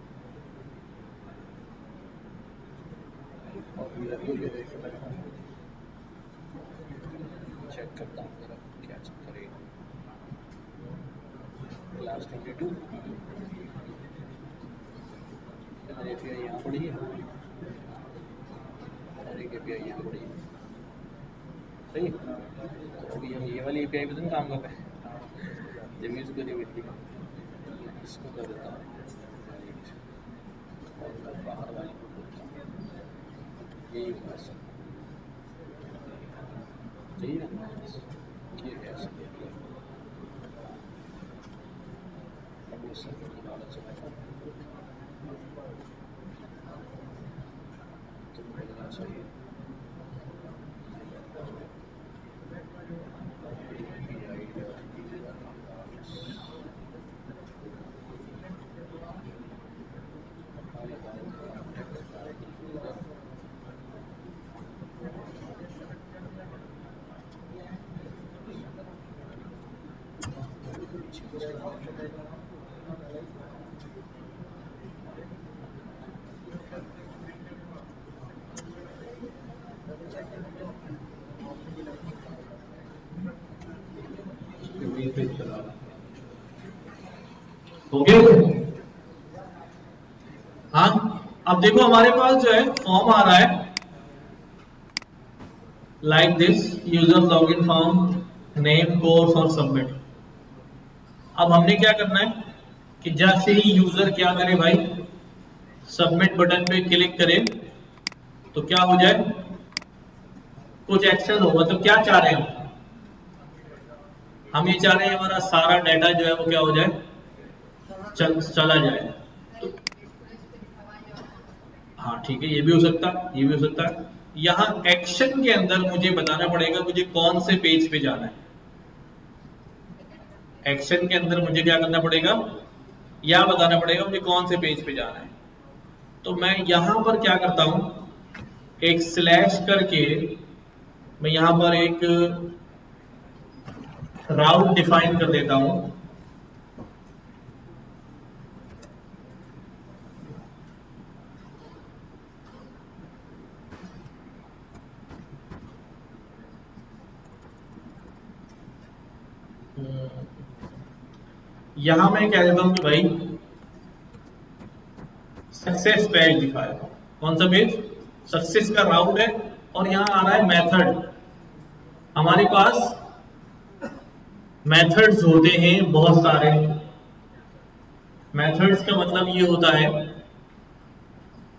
और इधर भी चेक करता हूँ जरा क्या चक्कर है। क्लास 22 इधर API यहाँ पड़ी है और एक API यहाँ पड़ी है, सही। तो अभी हम ये वाली API पे तो काम कर रहे हैं, जब इसको नहीं मिलती इसको कर देता हूँ और मैं बाहर वाली को बोलता हूँ, यही होगा सब सही है। ये कैसे अब ये सब निकाला चलेगा तो मिलना चाहिए। ओके हाँ, अब देखो हमारे पास जो है फॉर्म आ रहा है like this, user login form, name, course और सबमिट। अब हमने क्या करना है कि जैसे ही यूजर क्या करे भाई, सबमिट बटन पे क्लिक करे तो क्या हो जाए, कुछ एक्शन हो। मतलब क्या चाह रहे हैं हम ये चाह रहे हैं हमारा सारा डाटा जो है वो क्या हो जाए, चला जाए। तो हाँ ठीक है, ये भी हो सकता है, ये भी हो सकता है। यहाँ एक्शन के अंदर मुझे बताना पड़ेगा मुझे कौन से पेज पे जाना है। एक्शन के अंदर मुझे क्या करना पड़ेगा, या बताना पड़ेगा मुझे कौन से पेज पे जाना है। तो मैं यहां पर क्या करता हूं, एक स्लैश करके मैं यहां पर एक राउट डिफाइन कर देता हूं। यहां मैं कह देता हूं कि भाई सक्सेस पेज दिखाएगा। कौन सा पेज, सक्सेस का राउट है। और यहां आ रहा है मेथड। हमारे पास मेथड्स होते हैं बहुत सारे। मेथड्स का मतलब ये होता है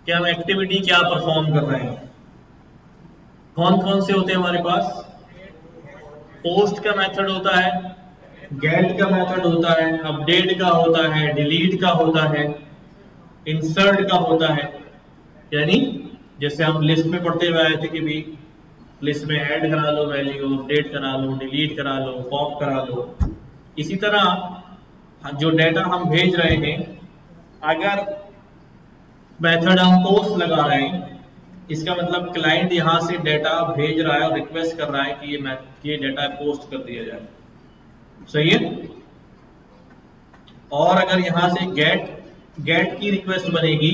कि हम एक्टिविटी क्या परफॉर्म कर रहे हैं। कौन कौन से होते हैं हमारे पास, पोस्ट का मेथड होता है, गेट का मेथड होता है, अपडेट का होता है, डिलीट का होता है, इंसर्ट का होता है। यानी जैसे हम लिस्ट में पढ़ते हुए आए थे कि भी लिस्ट में ऐड करा लो वैल्यू, अपडेट करा लो, डिलीट करा लो, पॉप करा लो। इसी तरह जो डेटा हम भेज रहे हैं, अगर मेथड हम पोस्ट लगा रहे हैं, इसका मतलब क्लाइंट यहां से डेटा भेज रहा है और रिक्वेस्ट कर रहा है कि ये डेटा पोस्ट कर दिया जाए, सही है। और अगर यहां से गेट की रिक्वेस्ट बनेगी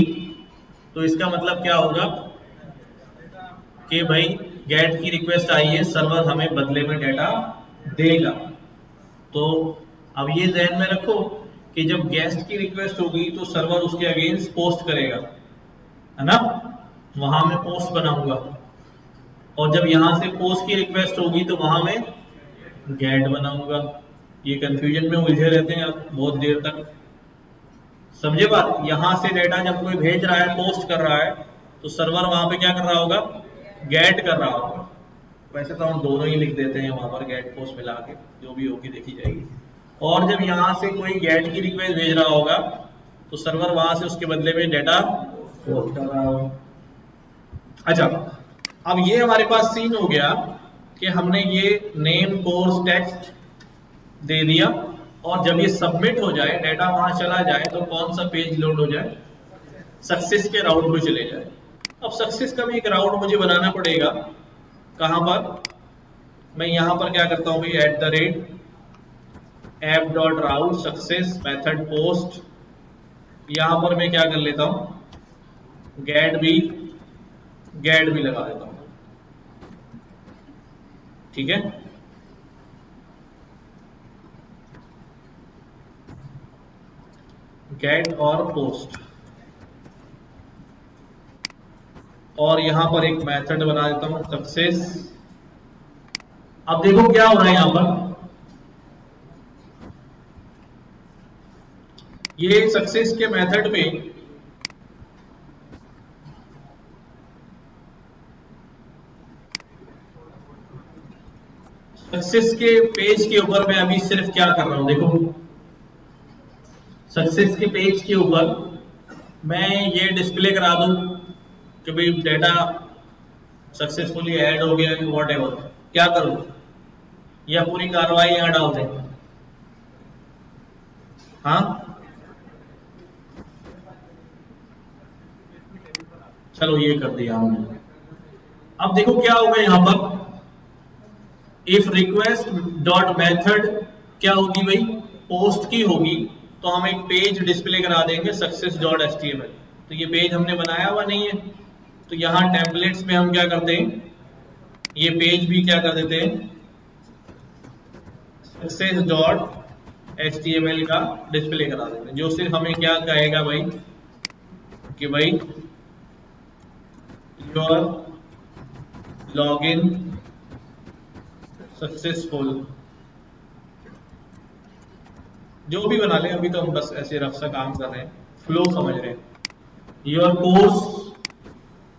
तो इसका मतलब क्या होगा कि भाई गेट की रिक्वेस्ट आई है, सर्वर हमें बदले में डेटा देगा। तो अब ये ध्यान में रखो कि जब गेस्ट की रिक्वेस्ट होगी तो सर्वर उसके अगेंस्ट पोस्ट करेगा, है ना, वहां मैं पोस्ट बनाऊंगा। और जब यहां से पोस्ट की रिक्वेस्ट होगी तो वहां मैं गेट बनाऊंगा। ये कंफ्यूजन में उलझे रहते हैं आप बहुत देर तक, समझे बात। यहां से डेटा जब कोई भेज रहा है, पोस्ट कर रहा है, तो सर्वर वहां पे क्या कर रहा होगा, गेट कर रहा होगा। वैसे तो हम दोनों ही लिख देते हैं वहां पर, गेट पोस्ट मिला के, जो भी होगी देखी जाएगी। और जब यहां से कोई गेट की रिक्वेस्ट भेज रहा होगा तो सर्वर वहां से उसके बदले में डेटा पोस्ट कर रहा होगा। अच्छा, अब ये हमारे पास सीन हो गया कि हमने ये नेम कोर्स टेक्स्ट दे दिया, और जब ये सबमिट हो जाए, डेटा वहां चला जाए, तो कौन सा पेज लोड हो जाए, सक्सेस के राउट पे चले जाए। अब सक्सेस का भी एक राउट मुझे बनाना पड़ेगा। कहां पर, मैं यहां पर क्या करता हूं भाई, @app.route सक्सेस मेथड पोस्ट, यहां पर मैं क्या कर लेता हूं, गेट भी लगा देता हूं, ठीक है। गेट और पोस्ट, और यहां पर एक मेथड बना देता हूं सक्सेस। अब देखो क्या हो रहा है यहां पर, ये सक्सेस के मेथड में सक्सेस के पेज के ऊपर मैं अभी सिर्फ क्या कर रहा हूं, देखो सक्सेस के पेज के ऊपर मैं ये डिस्प्ले करा दूं कि भाई डेटा सक्सेसफुली ऐड हो गया, वॉट एवर, क्या करूं, या पूरी कार्रवाई यहां डाल दें, हाँ चलो ये कर दिया हमने। अब देखो क्या होगा यहां पर, इफ रिक्वेस्ट डॉट मेथड क्या होगी भाई, पोस्ट की होगी, तो हम एक पेज डिस्प्ले करा देंगे सक्सेस डॉट एचटीएमएल। तो ये पेज हमने बनाया हुआ नहीं है, तो यहां टेम्पलेट्स में हम क्या करते हैं, ये पेज भी क्या कर देते हैं, सक्सेस डॉट एचटीएमएल का डिस्प्ले करा देते हैं, जो सिर्फ हमें क्या कहेगा भाई कि भाई योर लॉगिन सक्सेसफुल, जो भी बना ले, अभी तो हम बस ऐसे रफ सा काम कर रहे हैं, फ्लो समझ रहे हैं। योर कोर्स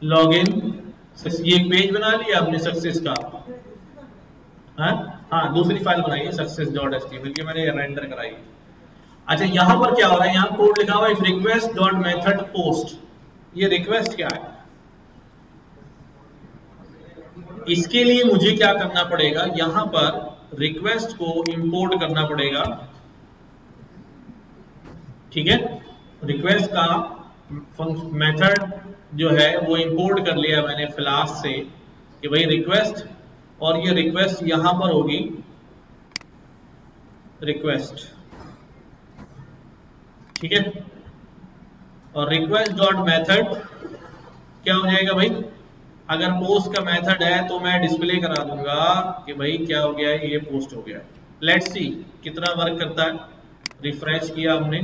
लॉगिन, ये एक पेज बना लिया हमने सक्सेस का, हाँ दूसरी फाइल बनाई है सक्सेस डॉट एचटीएमएल, ये मैंने रेंडर कराई है। अच्छा, यहां पर क्या हो रहा है, यहां कोड लिखा हुआ है रिक्वेस्ट डॉट मेथड पोस्ट, ये रिक्वेस्ट क्या है, इसके लिए मुझे क्या करना पड़ेगा, यहां पर रिक्वेस्ट को इंपोर्ट करना पड़ेगा, ठीक है। रिक्वेस्ट का मेथड जो है वो इंपोर्ट कर लिया मैंने फ्लास्क से कि भाई रिक्वेस्ट, और ये रिक्वेस्ट यहां पर होगी रिक्वेस्ट, ठीक है। और रिक्वेस्ट डॉट मेथड क्या हो जाएगा भाई, अगर पोस्ट का मेथड है तो मैं डिस्प्ले करा दूंगा कि भाई क्या हो गया है, ये पोस्ट हो गया। लेट्स सी कितना वर्क करता है, रिफ्रेश किया हमने,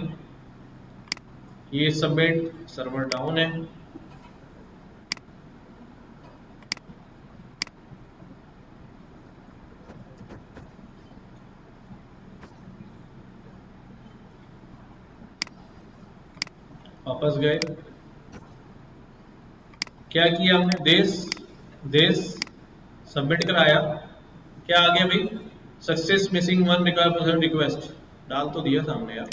ये सबमिट, सर्वर डाउन है, वापस गए, क्या किया हमने, देश सबमिट कराया, क्या आ गया भाई, सक्सेस मिसिंग 1 रिक्वेस्ट, डाल तो दिया सामने यार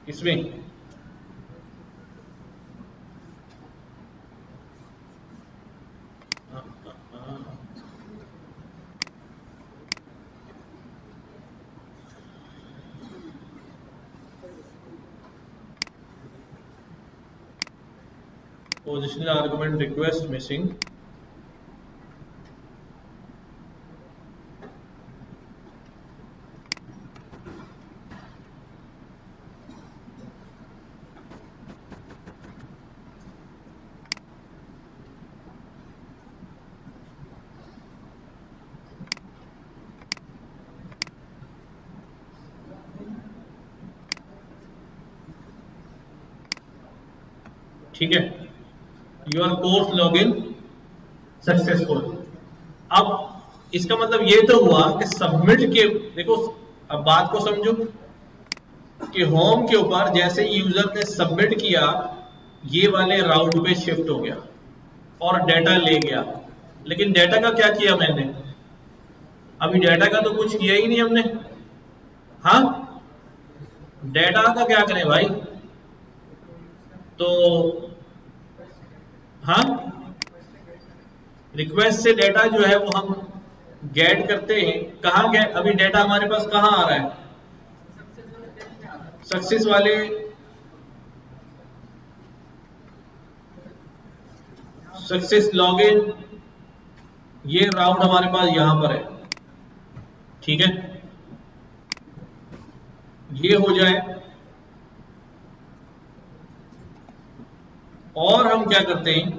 इसमें, पोजिशनल आर्गुमेंट रिक्वेस्ट मिसिंग, ठीक है, योर कोर्स लॉगिन सक्सेसफुल। अब इसका मतलब ये तो हुआ कि सबमिट के, देखो अब बात को समझो कि होम के ऊपर जैसे यूजर ने सबमिट किया ये वाले राउट पे शिफ्ट हो गया और डाटा ले गया, लेकिन डाटा का क्या किया मैंने, अभी डाटा का तो कुछ किया ही नहीं हमने। हाँ, डाटा का क्या करें भाई, तो हाँ रिक्वेस्ट से डाटा जो है वो हम गेट करते हैं, कहाँ गेट, अभी डाटा हमारे पास कहाँ आ रहा है, सक्सेस वाले सक्सेस लॉगिन, ये राउट हमारे पास यहां पर है, ठीक है, ये हो जाए। और हम क्या करते हैं,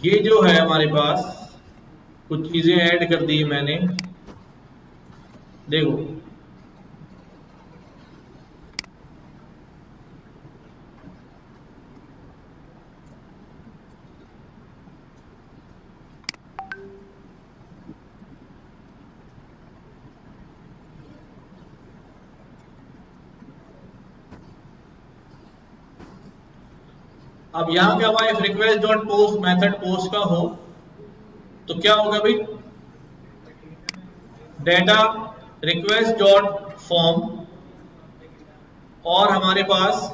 ये जो है हमारे पास कुछ चीजें ऐड कर दी मैंने, देखो अब यहां क्या हुआ, if request dot post method post का हो तो क्या होगा भाई, डेटा रिक्वेस्ट डॉट फॉर्म, और हमारे पास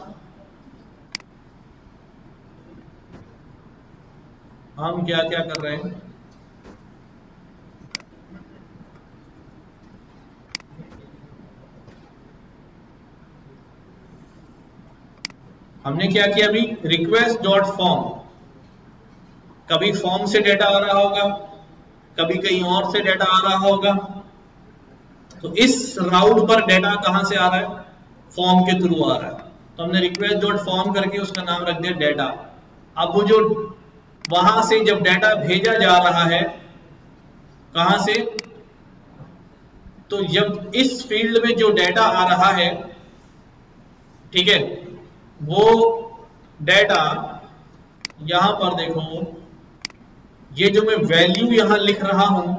हम क्या क्या कर रहे हैं, हमने क्या किया अभी, रिक्वेस्ट डॉट फॉर्म, कभी फॉर्म से डेटा आ रहा होगा, कभी कहीं और से डेटा आ रहा होगा, तो इस राउट पर डेटा कहां से आ रहा है, फॉर्म के थ्रू आ रहा है, तो हमने रिक्वेस्ट डॉट फॉर्म करके उसका नाम रख दिया डेटा। अब वो जो वहां से जब डेटा भेजा जा रहा है, कहां से, तो जब इस फील्ड में जो डेटा आ रहा है, ठीक है, वो डेटा यहां पर देखो, ये जो मैं वैल्यू यहां लिख रहा हूं,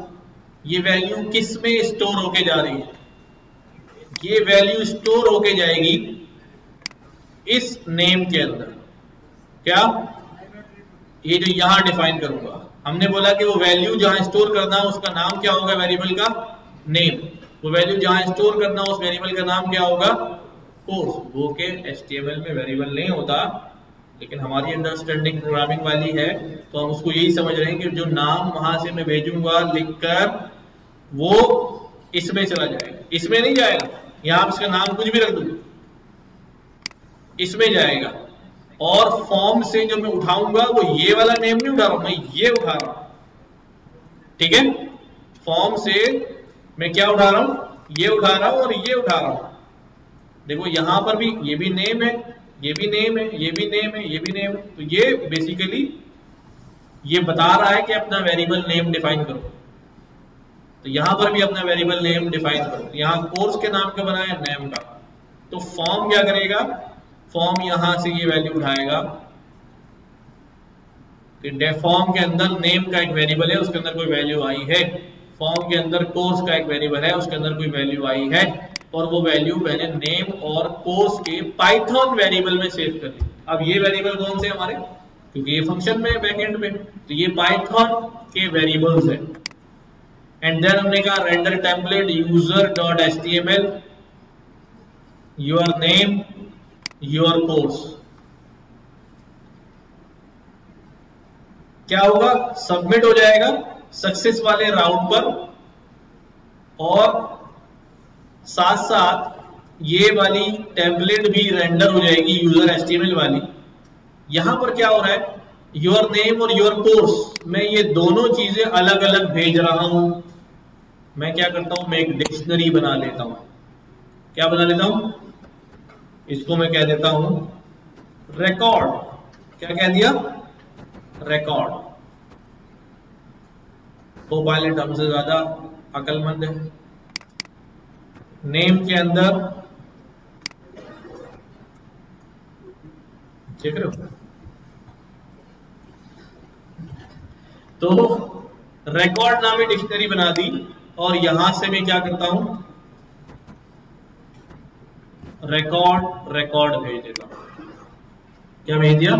ये वैल्यू किस में स्टोर होके जा रही है, ये वैल्यू स्टोर होके जाएगी इस नेम के अंदर, क्या, ये जो यहां डिफाइन करूंगा, हमने बोला कि वो वैल्यू जहां स्टोर करना है उसका नाम क्या होगा, वेरिएबल का नेम, वो वैल्यू जहां स्टोर करना उस वेरिएबल का नाम क्या होगा, कोर्स। वो के HTML में वेरिएबल नहीं होता, लेकिन हमारी अंडरस्टैंडिंग प्रोग्रामिंग वाली है, तो हम उसको यही समझ रहे हैं कि जो नाम वहां से मैं भेजूंगा लिखकर वो इसमें चला जाएगा, इसमें नहीं जाएगा, यहां इसका नाम कुछ भी रख दूंगा, इसमें जाएगा। और फॉर्म से जो मैं उठाऊंगा वो ये वाला नेम नहीं उठा रहा हूं, मैं ये उठा रहा हूं, ठीक है, फॉर्म से मैं क्या उठा रहा हूं, ये उठा रहा हूं और ये उठा रहा हूं। देखो यहां पर भी ये भी नेम है, ये भी नेम है, ये भी नेम है, ये भी नेम है, तो ये बेसिकली ये बता रहा है कि अपना वेरिएबल नेम डिफाइन करो, तो यहां पर भी अपना वेरिएबल नेम डिफाइन करो, यहां कोर्स के नाम का बनाया नेम का, तो फॉर्म क्या करेगा, फॉर्म यहां से ये वैल्यू उठाएगा कि फॉर्म के अंदर नेम का एक वेरिएबल है, उसके अंदर कोई वैल्यू आई है, फॉर्म के अंदर कोर्स का एक वेरिएबल है, उसके अंदर कोई वैल्यू आई है, और वो वैल्यू मैंने नेम और कोर्स के पाइथन वेरिएबल में सेव कर दी। अब ये वेरिएबल कौन से हमारे, क्योंकि ये फंक्शन में है बैकएंड में, तो ये पाइथन के वेरिएबल्स है। एंड देन हमने कहा render template user dot HTML, your name your course, क्या होगा, सबमिट हो जाएगा सक्सेस वाले राउट पर, और साथ साथ ये वाली टेम्पलेट भी रेंडर हो जाएगी यूजर एचटीएमएल वाली। यहां पर क्या हो रहा है, योर नेम और योर कोर्स, मैं ये दोनों चीजें अलग अलग भेज रहा हूं। मैं क्या करता हूं, मैं एक डिक्शनरी बना लेता हूं। क्या बना लेता हूं, इसको मैं कह देता हूं रिकॉर्ड। क्या कह दिया, रिकॉर्ड। वो पायलट हमसे ज्यादा अकलमंद है। नेम के अंदर देख रहे हो, तो रिकॉर्ड नामी डिक्शनरी बना दी और यहां से मैं क्या करता हूं, रिकॉर्ड रिकॉर्ड भेज देता हूं। क्या भेज दिया,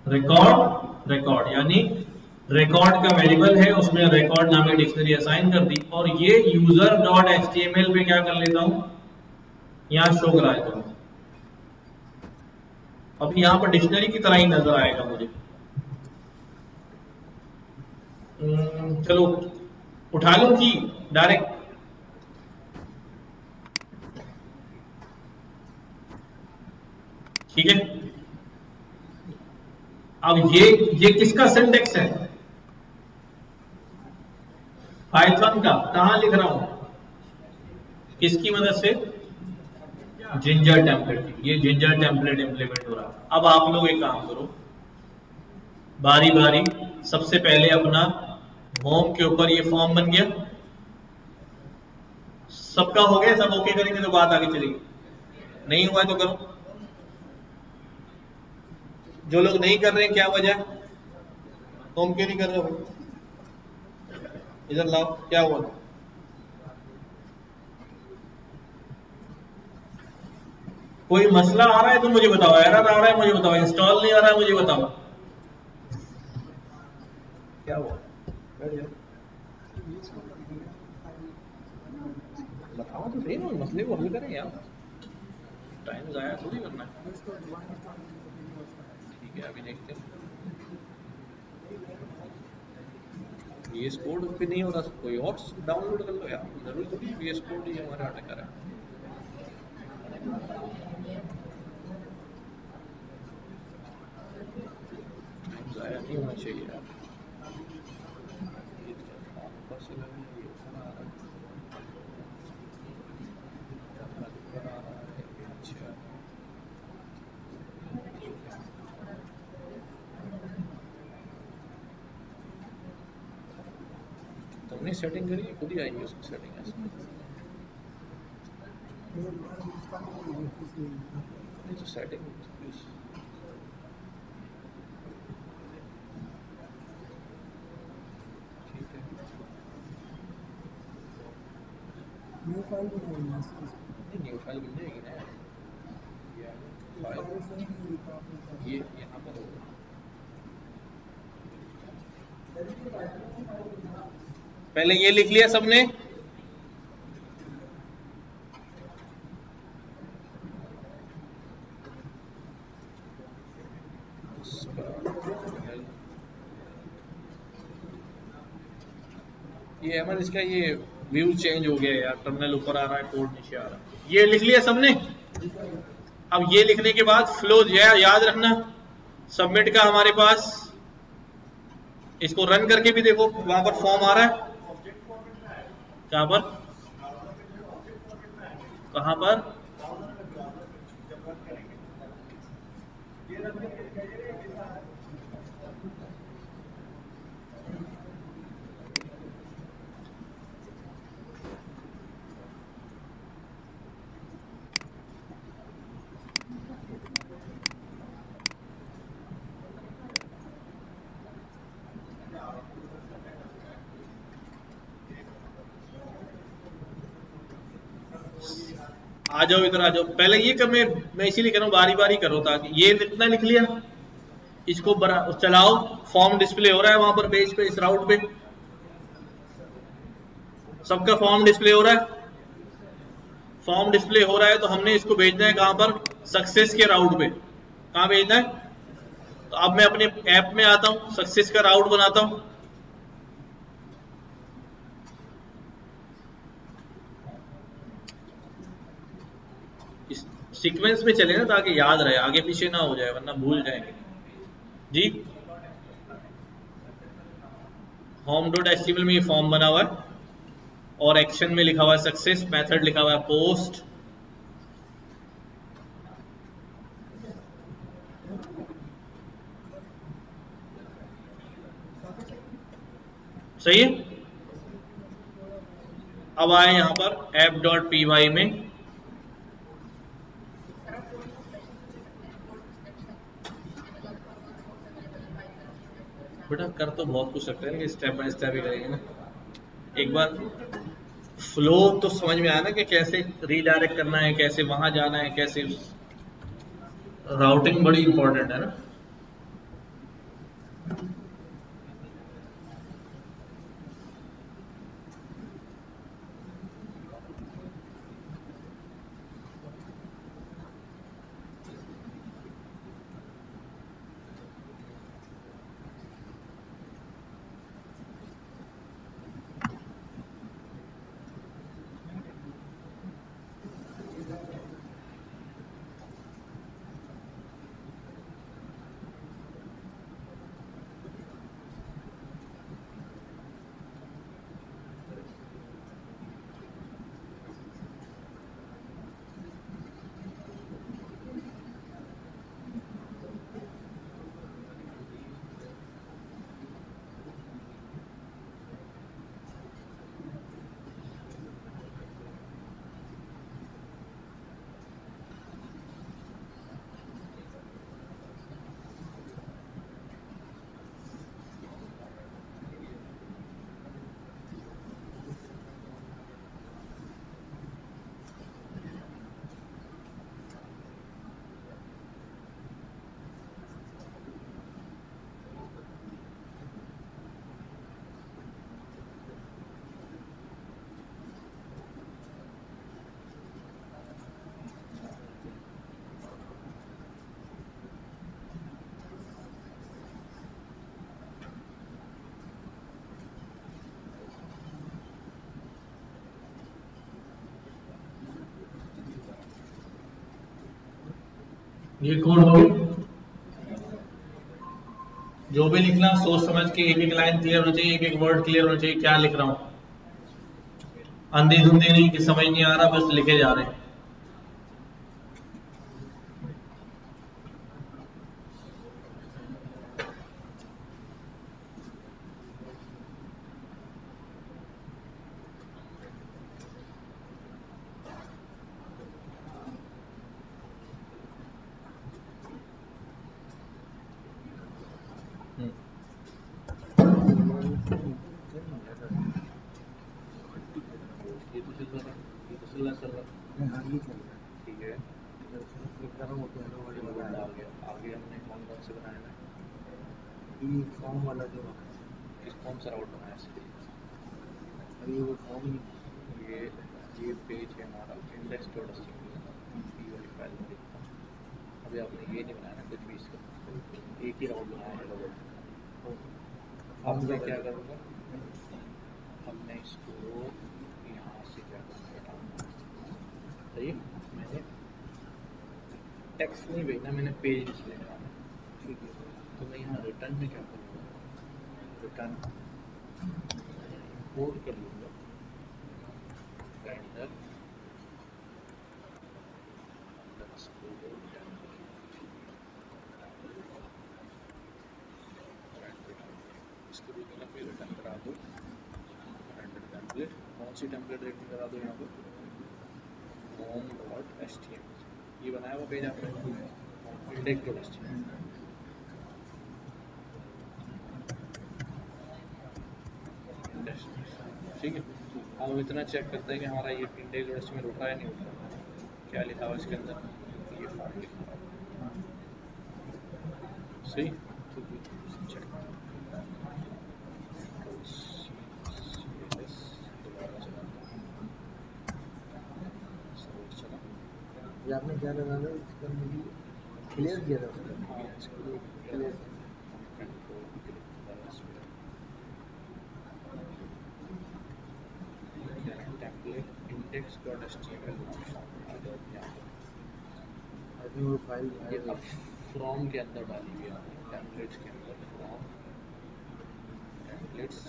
रिकॉर्ड रिकॉर्ड, यानी रिकॉर्ड का वेरिएबल है उसमें रिकॉर्ड नामी डिक्शनरी असाइन कर दी और ये यूजर डॉट एचटीएमएल पे क्या कर लेता हूं, यहां शो करा देता हूं। अब यहां पर डिक्शनरी की तरह ही नजर आएगा मुझे। चलो उठा लूं कि डायरेक्ट, ठीक है। अब ये किसका सिंटेक्स है, पाइथन का। कहां लिख रहा हूं, किसकी मदद से, जिंजर टेम्पलेट की। ये जिंजर टेम्पलेट इंप्लीमेंट हो रहा है। अब आप लोग एक काम करो, बारी बारी, सबसे पहले अपना होम के ऊपर ये फॉर्म बन गया, सबका हो गया, सब ओके करेंगे तो बात आगे चलेगी। नहीं हुआ तो करो। जो लोग नहीं कर रहे हैं क्या वजह, होम क्यों नहीं कर रहे हो, इधर लाओ, क्या हुआ। कोई मसला आ रहा है तो मुझे बताओ, एरर आ रहा है मुझे बताओ, इंस्टॉल नहीं आ रहा है मुझे बताओ, क्या हुआ, बताओ तो सही ना, मसले को हल करें यार, टाइम जाया थोड़ी करना है। ठीक है, अभी देखते हैं। VS कोड पे नहीं हो रहा, कोई और डाउनलोड कर लो यार, जरूरी थोड़ी VS कोड ही हमारा अटका रहा है। जाया नहीं होना चाहिए यार। तुमने सेटिंग करी है, खुद ही आएगी उसकी सेटिंग ऐसे। नहीं तो सेटिंग न्यू फाइल बन जाएगी ना, ये यहाँ पर होगा। पहले ये लिख लिया सबने, ये अहमद इसका ये व्यू चेंज हो गया यार, टर्मिनल ऊपर आ रहा है, कोड नीचे आ रहा है। ये लिख लिया सबने। अब ये लिखने के बाद फ्लो याद रखना, सबमिट का हमारे पास, इसको रन करके भी देखो, वहां पर फॉर्म आ रहा है, कहां पर, कहां पर, आ जाओ इधर आ जाओ। पहले ये कर, मैं इसीलिए कह रहा हूँ बारी बारी करो, ताकि ये इतना लिख लिया, इसको चलाओ, फॉर्म डिस्प्ले हो रहा है वहां पर पेज पे, इस राउट पे सबका फॉर्म डिस्प्ले हो रहा है। फॉर्म डिस्प्ले हो रहा है तो हमने इसको भेजना है कहां पर, सक्सेस के राउट पे। कहां भेजना है, तो अब मैं अपने ऐप में आता हूं, सक्सेस का राउट बनाता हूं। इस सीक्वेंस में चले ना ताकि याद रहे, आगे पीछे ना हो जाए वरना भूल जाएंगे जी। होम डॉट एचटीएमएल में ये फॉर्म बना हुआ है और एक्शन में लिखा हुआ है सक्सेस, मेथड लिखा हुआ है पोस्ट। सही है। अब आए यहां पर ऐप डॉट पी वाई में, बेटा कर तो बहुत कुछ सकते हैं, स्टेप बाय स्टेप ही करेंगे ना। एक बार फ्लो तो समझ में आया ना कि कैसे रीडायरेक्ट करना है, कैसे वहां जाना है, कैसे राउटिंग बड़ी इंपॉर्टेंट है ना। ये कोड हो गया। जो भी लिखना सोच समझ के, एक एक लाइन क्लियर होनी चाहिए, एक एक वर्ड क्लियर होना चाहिए, क्या लिख रहा हूं, अंधे धुंधे नहीं कि समझ नहीं आ रहा बस लिखे जा रहे हैं। ये तो चल रहा है, ये तो चल रहा हाँ ये चल रहा है। ठीक है। क्लिक कर रहा हूँ तो हेलो वर्ड चलो बता बंदा रहा आ गया। आगे हमने कौन कौन से बनाया है, है। ये फॉर्म वाला जो है, किस कौन सा राउट बनाया है। अभी वो फॉर्म ही ये पेज है हमारा इंडेक्स डॉट एचटीएमएल, ये वाली फाइल में लिखता हूँ। अभी आपने ये नहीं बनाया ना कुछ भी, इसका एक ही राउट बनाया है डबल। अब मैं क्या करूँगा, अब मैं इसको यहाँ से क्या करूँगा, सही है। मैंने टेक्स्ट नहीं भेजना, मैंने पेज डिस्प्ले कराना है, ठीक है। तो मैं यहाँ रिटर्न में क्या करूँगा, रिटर्न इंपोर्ट कर लूँगा रेंडर इसको भी मैंने फिर रिटर्न करा दो रेंडर टेम्पलेट। कौन सी टेम्पलेट रिटर्न करा दो यहाँ पर, होम डॉट एचटीएमएल, ये बनाया हुआ पेज आपने इंडेक्स डॉट एचटीएमएल, ठीक है। अब हम इतना चेक करते हैं कि हमारा ये इंडेक्स डॉट एचटीएमएल उठा है नहीं उठा, क्या लिखा हुआ इसके अंदर, ये फॉर्म लिखा हुआ सही, ठीक है। चेक दोबारा चलाता हूँ, सर्वर चला। ये आपने क्या लगा था इसका, मुझे क्लियर किया था उसका। हाँ इसको ये किया क्लियर था, कंट्रोल क्लिक करा इस पर, template index dot HTML form आ गया यहाँ पर। अभी वो फाइल ये अब फ्रॉम के अंदर डाली हुई है आपने, टेम्पलेट्स के अंदर फ्रॉम, टेम्पलेट्स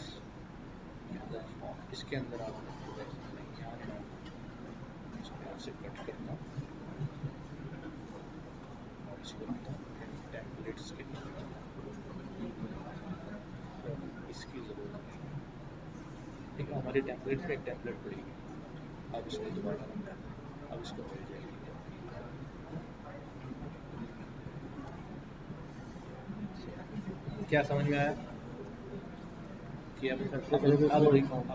के अंदर फ्रॉम, इसके अंदर आपने यहाँ क्या इसको यहाँ से कट करना और इसको रखना टेम्पलेट्स के अंदर, इसकी ज़रूरत नहीं है। ठीक है, हमारे टेम्पलेट्स का एक टेम्पलेट पड़ेगी, अब इसको दोबारा रखना, अब इसको मिल जाएगी। क्या समझ में आया कि अब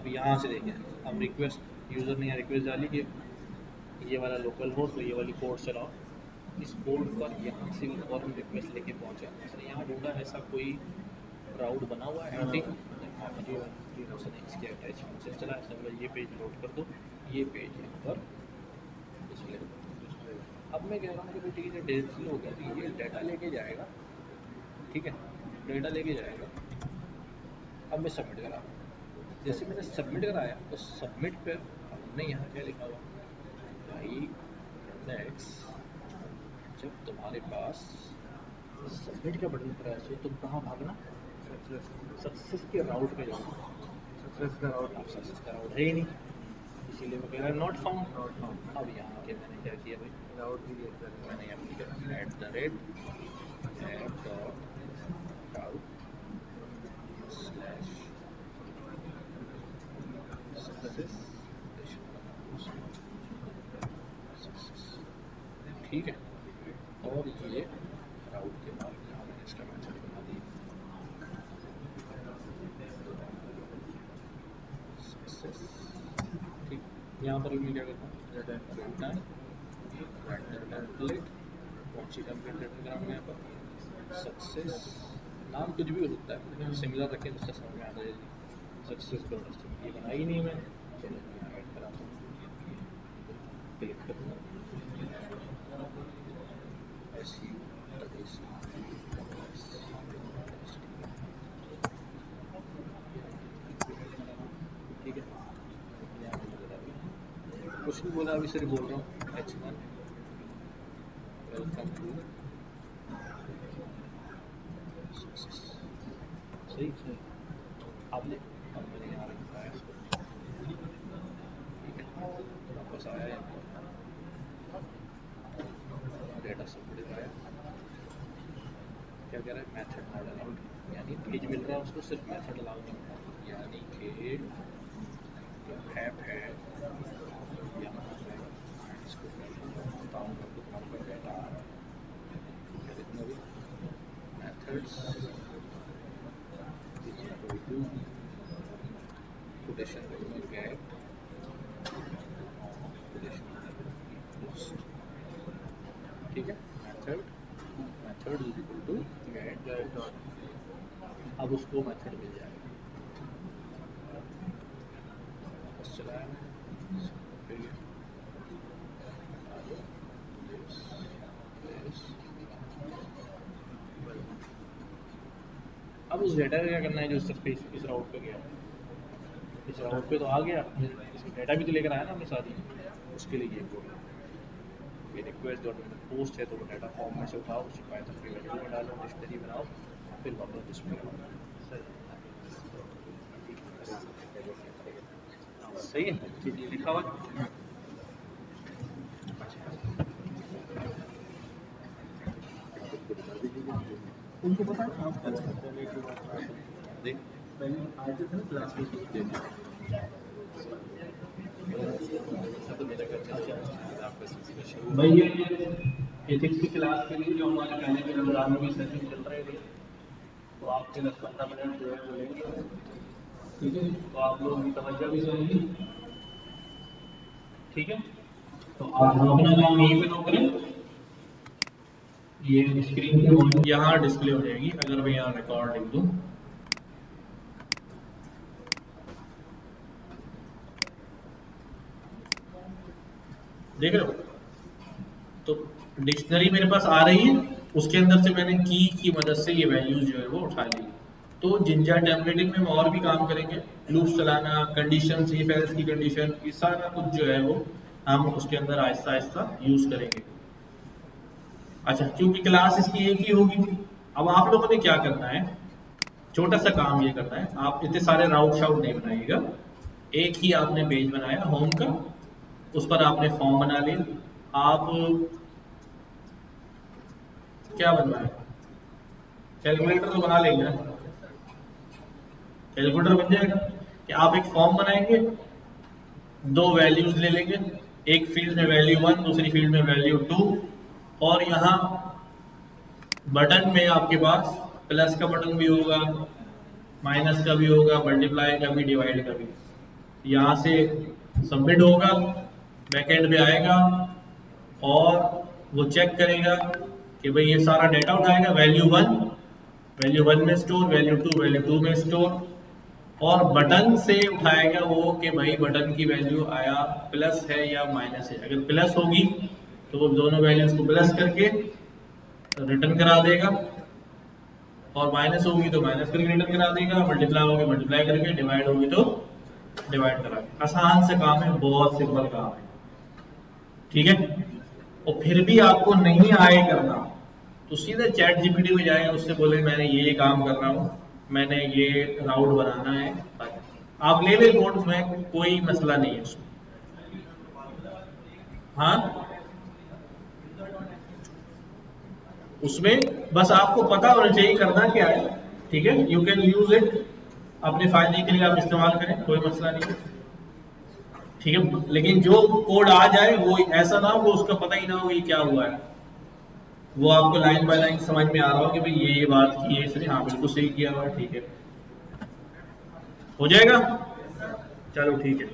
यहाँ से देखें, अब रिक्वेस्ट यूज़र ने रिक्वेस्ट डाली कि ये वाला लोकल हो तो ये वाली पोर्ट चलाओ, इस पोर्ट पर यहाँ से वो फॉरन रिक्वेस्ट लेके पहुँचा, उसने यहाँ ढूंढा ऐसा कोई राउट बना हुआ है एम्प्टी, उसने इसके अटैचमेंट से चला, ऐसा बोला ये पेज लोड कर दो, ये पेज यहाँ पर डिस्प्ले। अब मैं कह रहा हूँ कि भाई ठीक है डिस्प्ले हो गया तो ये डाटा लेके जाएगा, ठीक है डाटा लेके जाएगा। अब मैं सबमिट करा, जैसे मैंने सबमिट कराया तो सबमिट पे हमने यहाँ क्या लिखा हुआ भाई नेक्स्ट, जब तुम्हारे पास सबमिट का बटन प्रेस हो तुम कहाँ भागना, सक्सेस के राउट पे जाओ, सक्सेस का राउट है ही नहीं, इसीलिए वो कह रहा है नॉट फाउंड। अब यहाँ के मैंने क्या किया भाई, राउट भी मैंने यहाँ लिखा @app.route ठीक है, और ये राउट के बाद यहाँ मैंने इसका मेथड बना दिया सक्सेस। ठीक, यहाँ पर मैं क्या करता हूँ रिटर्न टेम्पलेट, कौन सी टेम्पलेट रिटर्न कराऊंगा यहाँ पर सक्सेस, नाम कुछ भी हो सकता है लेकिन सिमिलर रखें जिससे समझ में आ जाएगी, सक्सेस डॉट ये बनाई ही नहीं मैंने, चलो मैं ऐड कराता हूँ, क्लिक करूँगा ठीक है, कुछ नहीं बोला, अभी सिर्फ बोल रहा हूँ H1 वेलकम टू सही सही आपने, अब मैंने यहाँ लिखा है इसको, ठीक है वापस आया यहाँ पर डेटा सबमिट आया, क्या कह रहा है मेथड नॉट अलाउड, यानी पेज मिल रहा है उसको सिर्फ मेथड अलाउ नहीं होता, यानी कि जो ऐप है यहाँ इसको बताऊँगा तो तुम्हारे पास डेटा आ रहा है, क्या लिखूँगा अभी methods is equal to quotation में get quotation post, ठीक है method is equal to get dot, अब उसको मेथड मिल जाएगा, बस चलाया फिर अब उस डेटा का क्या करना है जो इस राउट पे गया, इस राउट पे तो आ गया, इसमें डेटा भी तो लेकर आया ना अपने साथ ही, उसके लिए ये कोड ये रिक्वेस्ट डॉट पोस्ट है तो वो डाटा फॉर्म में से उठाओ, उसी पाइथन के वेरिएबल में डालो, डिक्शनरी बनाओ, फिर वापस डिस्प्ले करो, सही है लिखा हुआ उनको पता है आप देख पहले आए थे ना क्लास में भाई ये एथिक्स की क्लास के लिए जो हमारे पहले के रमजान में भी सेशन चल रहे थे तो आपके 10-15 मिनट जो है वो लेंगे, ठीक है तो आप लोग तवज्जो भी सुनेंगे, ठीक है तो आप अपना काम यहीं पे तो करें, ये स्क्रीन पे यहाँ डिस्प्ले हो जाएगी, अगर मैं यहाँ रिकॉर्ड लिख दूँ देख रहे हो तो डिक्शनरी मेरे पास आ रही है, उसके अंदर से मैंने की मदद से ये वैल्यूज जो है वो उठा ली। तो जिंजा टेम्पलेटिंग में हम और भी काम करेंगे, लूप्स चलाना, कंडीशन, इफ एल्स की कंडीशन, ये सारा कुछ जो है वो हम उसके अंदर आहिस्ता आहिस्ता यूज करेंगे। अच्छा, क्योंकि क्लास इसकी एक ही होगी। अब आप लोगों ने क्या करना है, छोटा सा काम ये करना है, आप इतने सारे राउट शाउट नहीं बनाइएगा। एक ही आपने पेज बनाया होम का, उस पर आपने फॉर्म बना लिया। आप क्या बनवाए, कैलकुलेटर तो बना लेंगे ना, कैलकुलेटर बन जाएगा कि आप एक फॉर्म बनाएंगे, दो वैल्यूज ले लेंगे, एक फील्ड में वैल्यू 1, दूसरी फील्ड में वैल्यू 2, और यहाँ बटन में आपके पास प्लस का बटन भी होगा, माइनस का भी होगा, मल्टीप्लाई का भी, डिवाइड का भी। यहाँ से सबमिट होगा, बैकएंड पे आएगा और वो चेक करेगा कि भाई ये सारा डेटा उठाएगा, वैल्यू 1 में स्टोर, वैल्यू 2 में स्टोर, और बटन से उठाएगा वो कि भाई बटन की वैल्यू आया प्लस है या माइनस है। अगर प्लस होगी तो वो दोनों वैल्यूज को प्लस करके रिटर्न करा देगा, और माइनस होगी तो माइनस करके रिटर्न करा देगा, मल्टीप्लाई होगी मल्टीप्लाई करके, डिवाइड होगी तो डिवाइड करा देगा। आसान से काम है, बहुत सिंपल काम है, ठीक है। और फिर भी आपको नहीं आए करना तो सीधे चैट जीपीटी में जाएगा, उससे बोले मैंने ये काम कर रहा हूँ, मैंने ये राउट बनाना है, आप ले ले कोड में, कोई मसला नहीं है उसमें। हाँ, उसमें बस आपको पता होना चाहिए करना क्या है, ठीक है। यू कैन यूज इट, अपने फायदे के लिए आप इस्तेमाल करें, कोई मसला नहीं है, ठीक है। लेकिन जो कोड आ जाए वो ऐसा ना हो उसका पता ही ना हो ये क्या हुआ है, वो आपको लाइन बाय लाइन समझ में आ रहा हो कि भाई ये बात की है इसने, हाँ बिल्कुल सही किया हुआ है, ठीक है, हो जाएगा। चलो ठीक है।